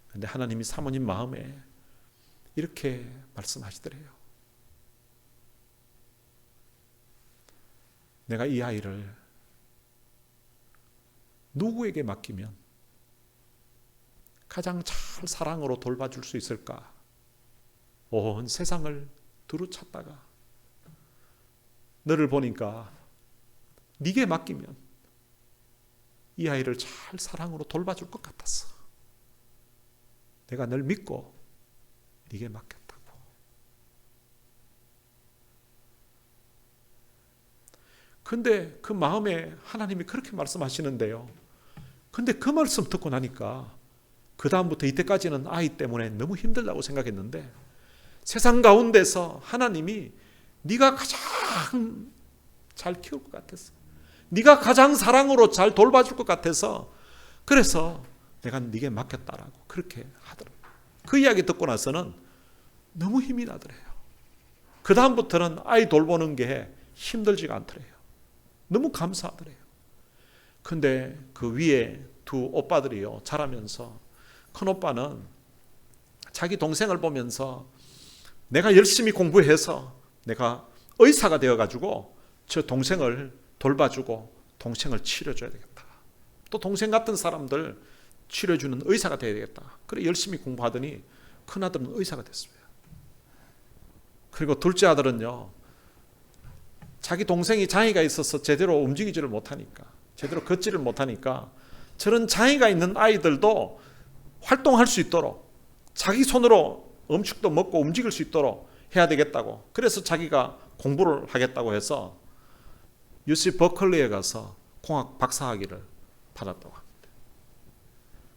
근데 하나님이 사모님 마음에 이렇게 말씀하시더래요. 내가 이 아이를 누구에게 맡기면 가장 잘 사랑으로 돌봐줄 수 있을까? 온 세상을 두루 찾다가 너를 보니까 네게 맡기면 이 아이를 잘 사랑으로 돌봐줄 것 같았어. 내가 널 믿고 네게 맡겼다고. 근데 그 마음에 하나님이 그렇게 말씀하시는데요, 근데 그 말씀 듣고 나니까 그 다음부터 이때까지는 아이 때문에 너무 힘들다고 생각했는데, 세상 가운데서 하나님이 네가 가장 잘 키울 것 같았어, 네가 가장 사랑으로 잘 돌봐줄 것 같아서 그래서 내가 네게 맡겼다라고 그렇게 하더라고요. 그 이야기 듣고 나서는 너무 힘이 나더래요. 그 다음부터는 아이 돌보는 게 힘들지가 않더래요. 너무 감사하더래요. 근데 그 위에 두 오빠들이요, 자라면서 큰 오빠는 자기 동생을 보면서 내가 열심히 공부해서 내가 의사가 되어가지고 저 동생을 돌봐주고 동생을 치료줘야 되겠다. 또 동생 같은 사람들 치료해주는 의사가 되어야 되겠다. 그래 열심히 공부하더니 큰아들은 의사가 됐습니다. 그리고 둘째 아들은요, 자기 동생이 장애가 있어서 제대로 움직이지를 못하니까, 제대로 걷지를 못하니까 저런 장애가 있는 아이들도 활동할 수 있도록 자기 손으로 음식도 먹고 움직일 수 있도록 해야 되겠다고, 그래서 자기가 공부를 하겠다고 해서 UC 버클리에 가서 공학 박사학위를 받았다고 합니다.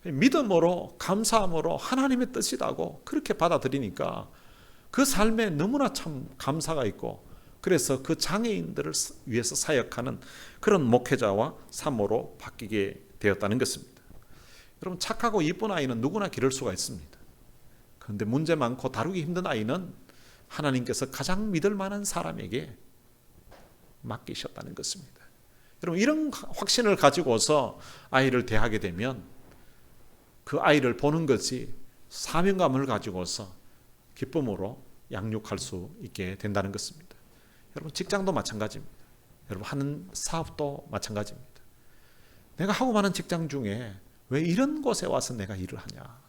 믿음으로 감사함으로 하나님의 뜻이라고 그렇게 받아들이니까 그 삶에 너무나 참 감사가 있고, 그래서 그 장애인들을 위해서 사역하는 그런 목회자와 사모로 바뀌게 되었다는 것입니다. 여러분, 착하고 이쁜 아이는 누구나 기를 수가 있습니다. 그런데 문제 많고 다루기 힘든 아이는 하나님께서 가장 믿을 만한 사람에게 맡기셨다는 것입니다. 여러분, 이런 확신을 가지고서 아이를 대하게 되면 그 아이를 보는 것이 사명감을 가지고서 기쁨으로 양육할 수 있게 된다는 것입니다. 여러분, 직장도 마찬가지입니다. 여러분, 하는 사업도 마찬가지입니다. 내가 하고 많은 직장 중에 왜 이런 곳에 와서 내가 일을 하냐,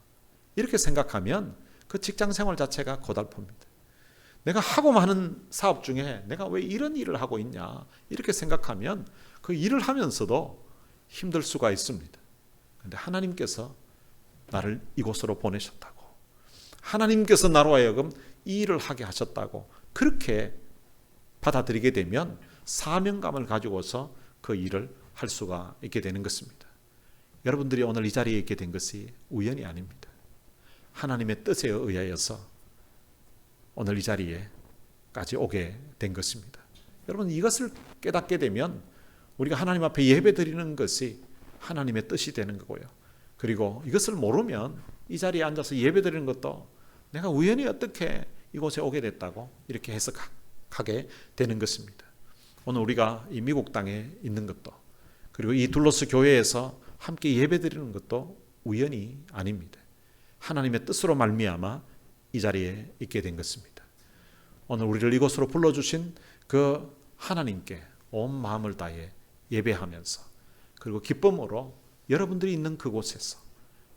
이렇게 생각하면 그 직장 생활 자체가 고달픕니다. 내가 하고 많은 사업 중에 내가 왜 이런 일을 하고 있냐, 이렇게 생각하면 그 일을 하면서도 힘들 수가 있습니다. 그런데 하나님께서 나를 이곳으로 보내셨다고, 하나님께서 나로 하여금 이 일을 하게 하셨다고 그렇게 받아들이게 되면 사명감을 가지고서 그 일을 할 수가 있게 되는 것입니다. 여러분들이 오늘 이 자리에 있게 된 것이 우연이 아닙니다. 하나님의 뜻에 의하여서 오늘 이 자리에까지 오게 된 것입니다. 여러분, 이것을 깨닫게 되면 우리가 하나님 앞에 예배 드리는 것이 하나님의 뜻이 되는 거고요. 그리고 이것을 모르면 이 자리에 앉아서 예배 드리는 것도 내가 우연히 어떻게 이곳에 오게 됐다고 이렇게 해석하게 되는 것입니다. 오늘 우리가 이 미국 땅에 있는 것도, 그리고 이 둘로스 교회에서 함께 예배 드리는 것도 우연이 아닙니다. 하나님의 뜻으로 말미암아 이 자리에 있게 된 것입니다. 오늘 우리를 이곳으로 불러주신 그 하나님께 온 마음을 다해 예배하면서, 그리고 기쁨으로 여러분들이 있는 그곳에서,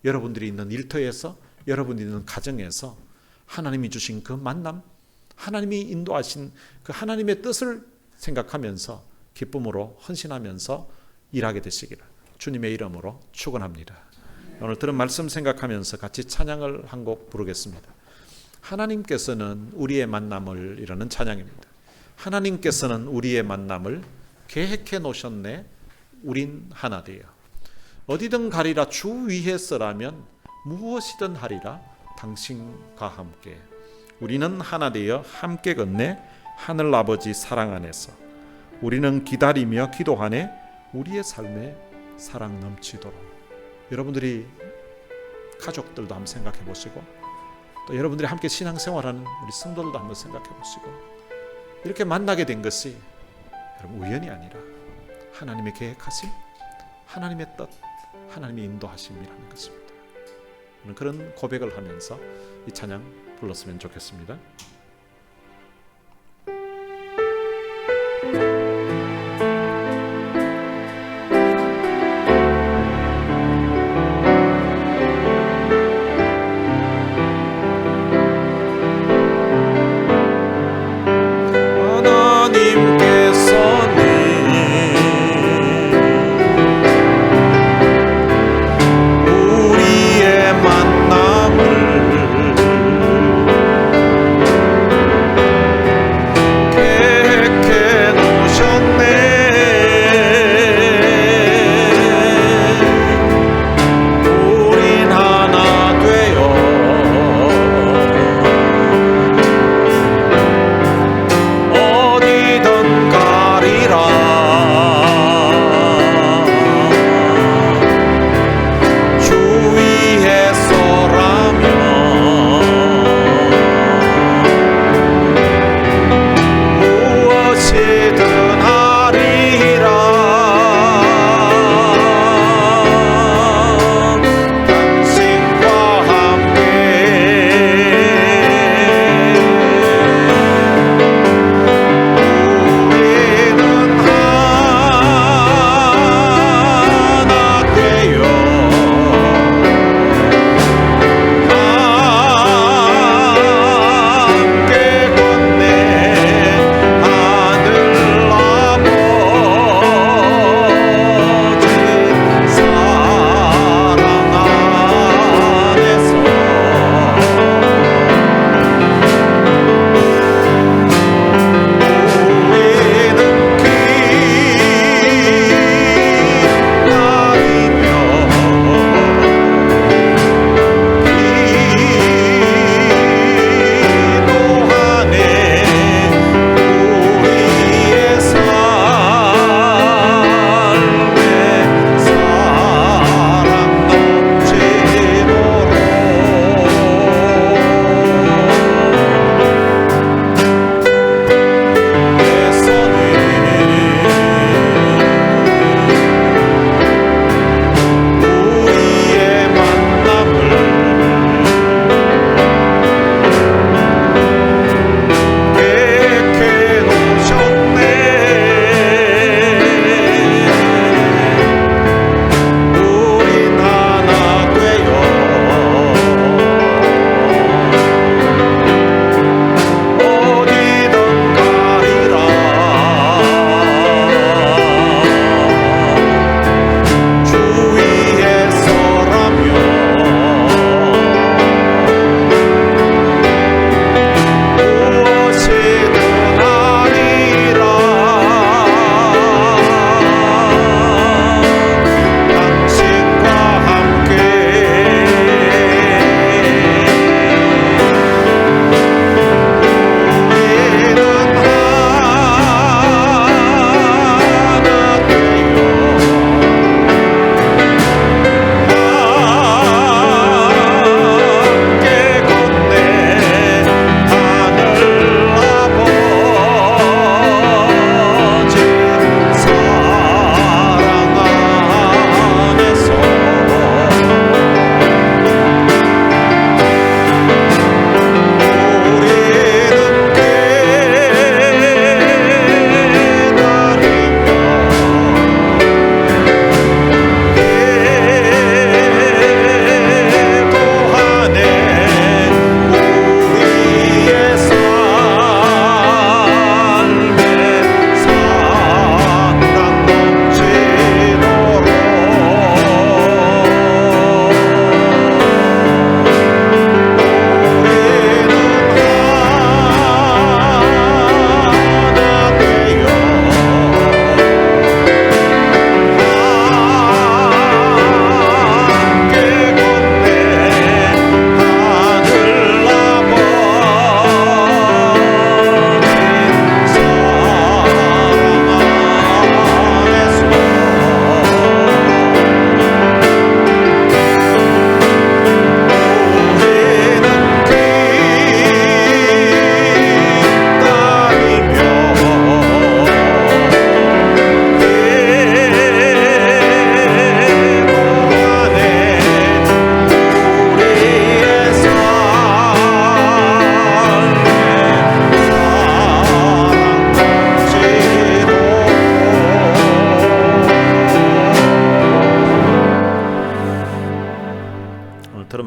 여러분들이 있는 일터에서, 여러분들이 있는 가정에서 하나님이 주신 그 만남, 하나님이 인도하신 그 하나님의 뜻을 생각하면서 기쁨으로 헌신하면서 일하게 되시기를 주님의 이름으로 축원합니다. 오늘 들은 말씀 생각하면서 같이 찬양을 한 곡 부르겠습니다. 하나님께서는 우리의 만남을, 이라는 찬양입니다. 하나님께서는 우리의 만남을 계획해 놓으셨네. 우린 하나 되어 어디든 가리라 주 위에서라면 무엇이든 하리라 당신과 함께. 우리는 하나 되어 함께 걷네. 하늘 아버지 사랑 안에서 우리는 기다리며 기도하네. 우리의 삶에 사랑 넘치도록. 여러분들이 가족들도 한번 생각해 보시고, 또 여러분들이 함께 신앙생활하는 우리 성도들도 한번 생각해 보시고, 이렇게 만나게 된 것이 여러분 우연이 아니라 하나님의 계획하심, 하나님의 뜻, 하나님의 인도하심이라는 것입니다. 오늘 그런 고백을 하면서 이 찬양 불렀으면 좋겠습니다. 우리의 만남을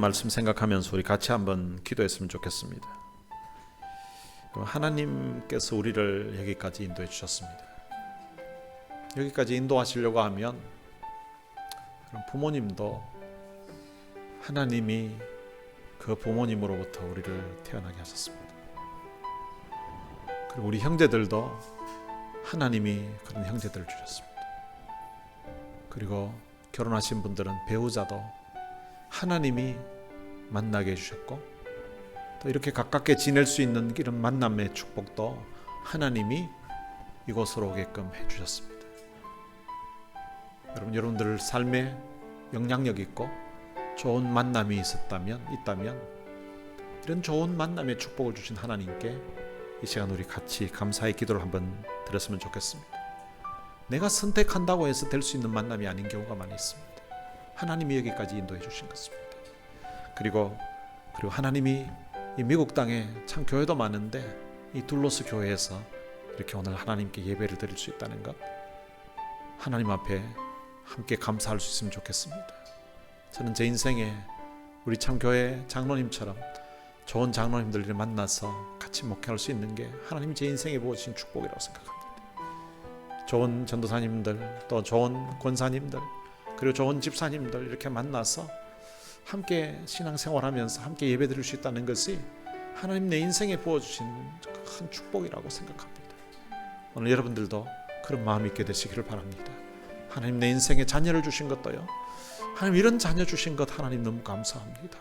말씀 생각하면서 우리 같이 한번 기도했으면 좋겠습니다. 하나님께서 우리를 여기까지 인도해 주셨습니다. 여기까지 인도하시려고 하면 그럼 부모님도 하나님이 그 부모님으로부터 우리를 태어나게 하셨습니다. 그리고 우리 형제들도 하나님이 그런 형제들을 주셨습니다. 그리고 결혼하신 분들은 배우자도 하나님이 만나게 해주셨고, 또 이렇게 가깝게 지낼 수 있는 이런 만남의 축복도 하나님이 이곳으로 오게끔 해주셨습니다. 여러분들 삶에 영향력 있고 좋은 만남이 있다면 이런 좋은 만남의 축복을 주신 하나님께 이 시간 우리 같이 감사의 기도를 한번 드렸으면 좋겠습니다. 내가 선택한다고 해서 될 수 있는 만남이 아닌 경우가 많이 있습니다. 하나님이 여기까지 인도해 주신 것입니다. 그리고 하나님이 이 미국 땅에 참 교회도 많은데 이 둘로스 교회에서 이렇게 오늘 하나님께 예배를 드릴 수 있다는 것, 하나님 앞에 함께 감사할 수 있으면 좋겠습니다. 저는 제 인생에 우리 참 교회 장로님처럼 좋은 장로님들을 만나서 같이 목회할 수 있는 게 하나님이 제 인생에 부어주신 축복이라고 생각합니다. 좋은 전도사님들, 또 좋은 권사님들, 그리고 좋은 집사님들 이렇게 만나서 함께 신앙생활하면서 함께 예배드릴 수 있다는 것이 하나님 내 인생에 부어주신 큰 축복이라고 생각합니다. 오늘 여러분들도 그런 마음이 있게 되시기를 바랍니다. 하나님 내 인생에 자녀를 주신 것도요, 하나님 이런 자녀 주신 것 하나님 너무 감사합니다.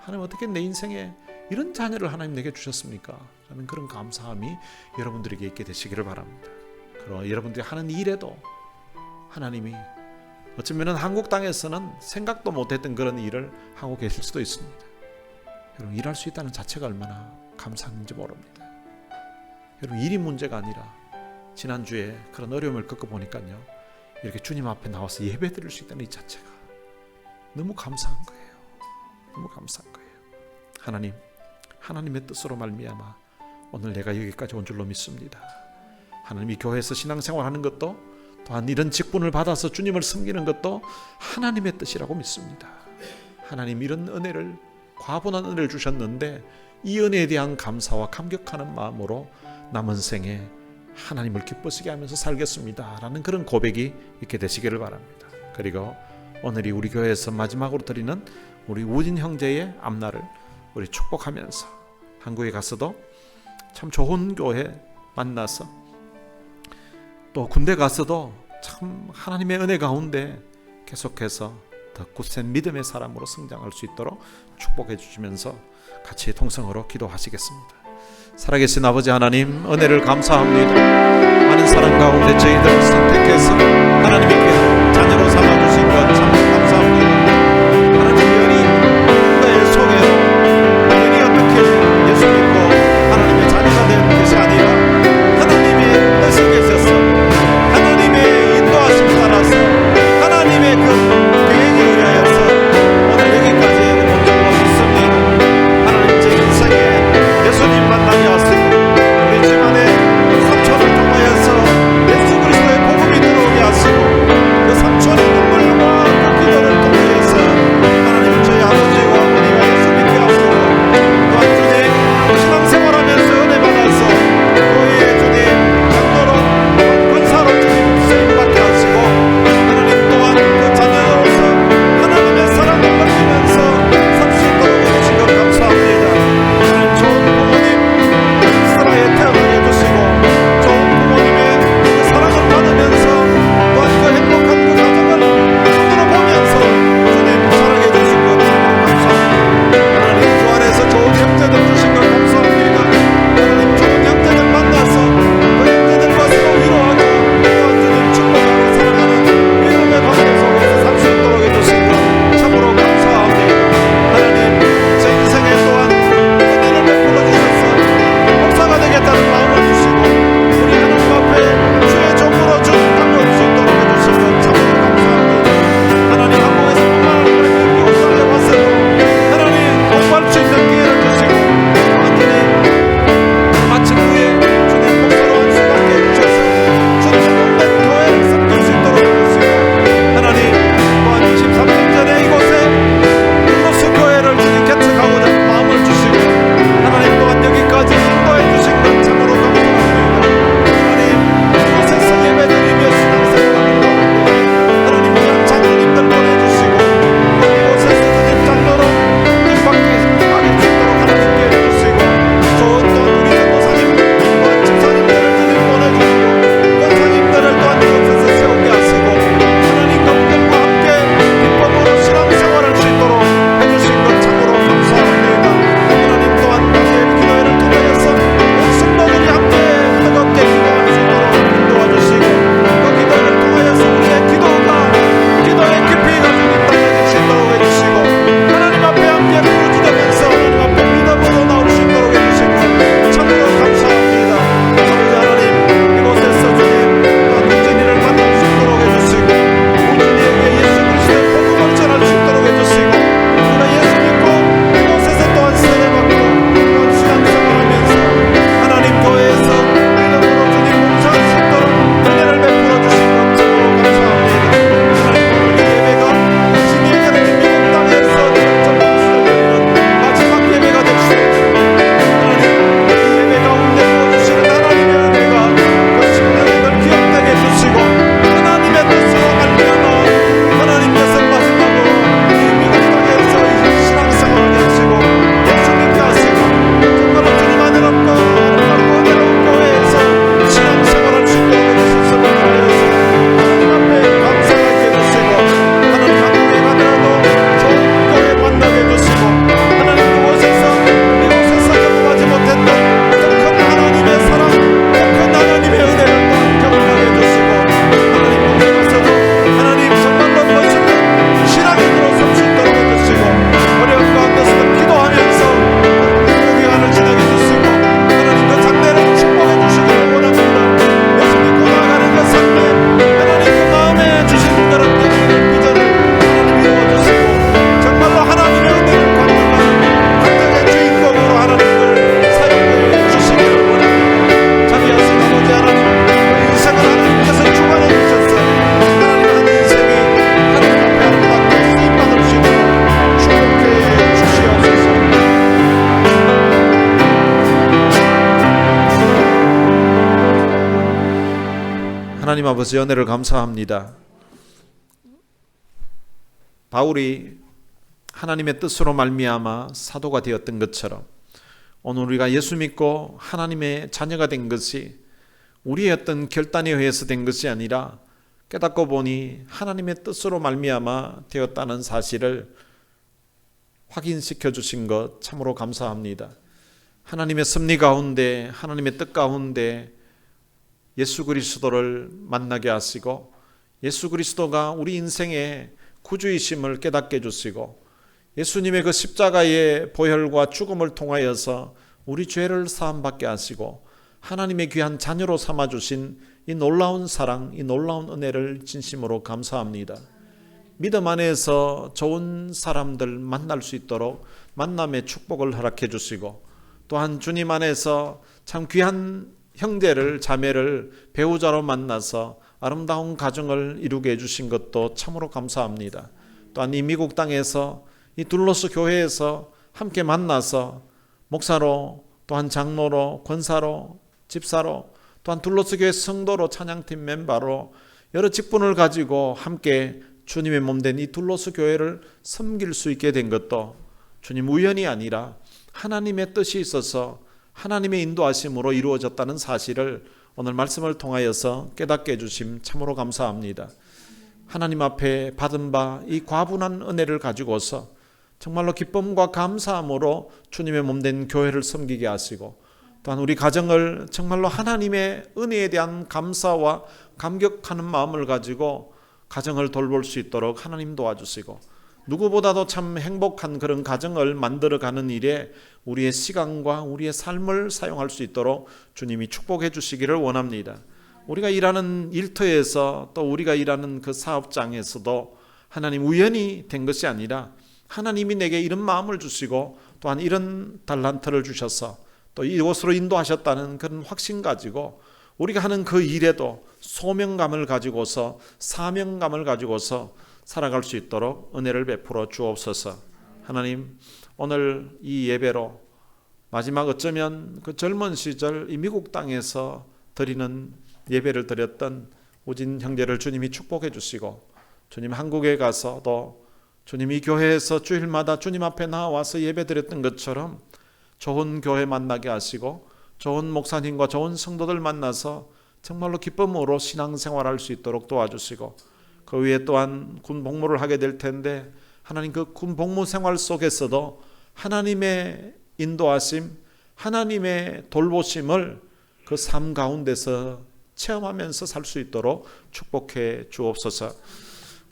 하나님 어떻게 내 인생에 이런 자녀를 하나님 내게 주셨습니까? 라는 그런 감사함이 여러분들에게 있게 되시기를 바랍니다. 그리고 여러분들이 하는 일에도 하나님이 어쩌면 한국 땅에서는 생각도 못했던 그런 일을 하고 계실 수도 있습니다. 여러분 일할 수 있다는 자체가 얼마나 감사한지 모릅니다. 여러분 일이 문제가 아니라 지난주에 그런 어려움을 겪어보니까요, 이렇게 주님 앞에 나와서 예배 드릴 수 있다는 이 자체가 너무 감사한 거예요. 너무 감사한 거예요. 하나님의 뜻으로 말미암아 오늘 내가 여기까지 온 줄로 믿습니다. 하나님이 교회에서 신앙생활하는 것도, 또한 이런 직분을 받아서 주님을 섬기는 것도 하나님의 뜻이라고 믿습니다. 하나님 이런 은혜를, 과분한 은혜를 주셨는데 이 은혜에 대한 감사와 감격하는 마음으로 남은 생에 하나님을 기쁘시게 하면서 살겠습니다 라는 그런 고백이 있게 되시기를 바랍니다. 그리고 오늘이 우리 교회에서 마지막으로 드리는 우리 우진 형제의 앞날을 우리 축복하면서 한국에 가서도 참 좋은 교회 만나서, 또 군대 가서도 참 하나님의 은혜 가운데 계속해서 더 굳센 믿음의 사람으로 성장할 수 있도록 축복해 주시면서 같이 통성으로 기도하시겠습니다. 살아계신 아버지 하나님, 은혜를 감사합니다. 많은 사람 가운데 저희들을 선택해서 하나님께 자녀로 삼아주신 것 참 감사합니다. 하나님 열이 누군가의 속에로 열이 어떻게 예수 믿고 하나님의 자녀가 된 것이 아니라 하나님의 뜻이 계셔서 하나님의 인도하심 따라서 하나님의 그 계획에 의하여서 오늘 여기까지 온 줄로 믿습니다. 하나님 제 인생에 예수님 만남이 왔으고 우리 집안에 삼촌을 통하여서 예수 그리스도의 복음이 들어오게 하소서. 하나님 아버지 은혜를 감사합니다. 바울이 하나님의 뜻으로 말미암아 사도가 되었던 것처럼 오늘 우리가 예수 믿고 하나님의 자녀가 된 것이 우리의 어떤 결단에 의해서 된 것이 아니라 깨닫고 보니 하나님의 뜻으로 말미암아 되었다는 사실을 확인시켜 주신 것 참으로 감사합니다. 하나님의 섭리 가운데, 하나님의 뜻 가운데 예수 그리스도를 만나게 하시고 예수 그리스도가 우리 인생의 구주이심을 깨닫게 해주시고 예수님의 그 십자가의 보혈과 죽음을 통하여서 우리 죄를 사함받게 하시고 하나님의 귀한 자녀로 삼아주신 이 놀라운 사랑, 이 놀라운 은혜를 진심으로 감사합니다. 믿음 안에서 좋은 사람들 만날 수 있도록 만남의 축복을 허락해 주시고 또한 주님 안에서 참 귀한 형제를 자매를 배우자로 만나서 아름다운 가정을 이루게 해주신 것도 참으로 감사합니다. 또한 이 미국 땅에서 이 둘로스 교회에서 함께 만나서 목사로 또한 장로로 권사로 집사로 또한 둘로스 교회 성도로 찬양팀 멤버로 여러 직분을 가지고 함께 주님의 몸된 이 둘로스 교회를 섬길 수 있게 된 것도 주님 우연이 아니라 하나님의 뜻이 있어서 하나님의 인도하심으로 이루어졌다는 사실을 오늘 말씀을 통하여서 깨닫게 해주심 참으로 감사합니다. 하나님 앞에 받은 바 이 과분한 은혜를 가지고서 정말로 기쁨과 감사함으로 주님의 몸된 교회를 섬기게 하시고 또한 우리 가정을 정말로 하나님의 은혜에 대한 감사와 감격하는 마음을 가지고 가정을 돌볼 수 있도록 하나님 도와주시고 누구보다도 참 행복한 그런 가정을 만들어가는 일에 우리의 시간과 우리의 삶을 사용할 수 있도록 주님이 축복해 주시기를 원합니다. 우리가 일하는 일터에서 또 우리가 일하는 그 사업장에서도 하나님 우연히 된 것이 아니라 하나님이 내게 이런 마음을 주시고 또한 이런 달란트를 주셔서 또 이곳으로 인도하셨다는 그런 확신 가지고 우리가 하는 그 일에도 소명감을 가지고서 사명감을 가지고서 살아갈 수 있도록 은혜를 베풀어 주옵소서. 하나님 오늘 이 예배로 마지막 어쩌면 그 젊은 시절 이 미국 땅에서 드리는 예배를 드렸던 우진 형제를 주님이 축복해 주시고 주님 한국에 가서도 주님 이 교회에서 주일마다 주님 앞에 나와서 예배 드렸던 것처럼 좋은 교회 만나게 하시고 좋은 목사님과 좋은 성도들 만나서 정말로 기쁨으로 신앙생활할 수 있도록 도와주시고 그 위에 또한 군 복무를 하게 될 텐데 하나님 그 군 복무 생활 속에서도 하나님의 인도하심, 하나님의 돌보심을 그 삶 가운데서 체험하면서 살 수 있도록 축복해 주옵소서.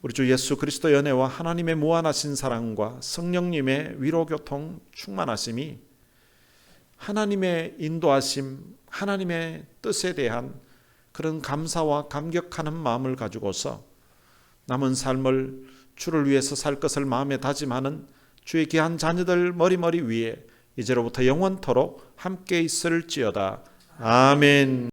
우리 주 예수 그리스도의 은혜와 하나님의 무한하신 사랑과 성령님의 위로교통 충만하심이 하나님의 인도하심, 하나님의 뜻에 대한 그런 감사와 감격하는 마음을 가지고서 남은 삶을 주를 위해서 살 것을 마음에 다짐하는 주의 귀한 자녀들 머리머리 위에 이제로부터 영원토록 함께 있을지어다. 아멘.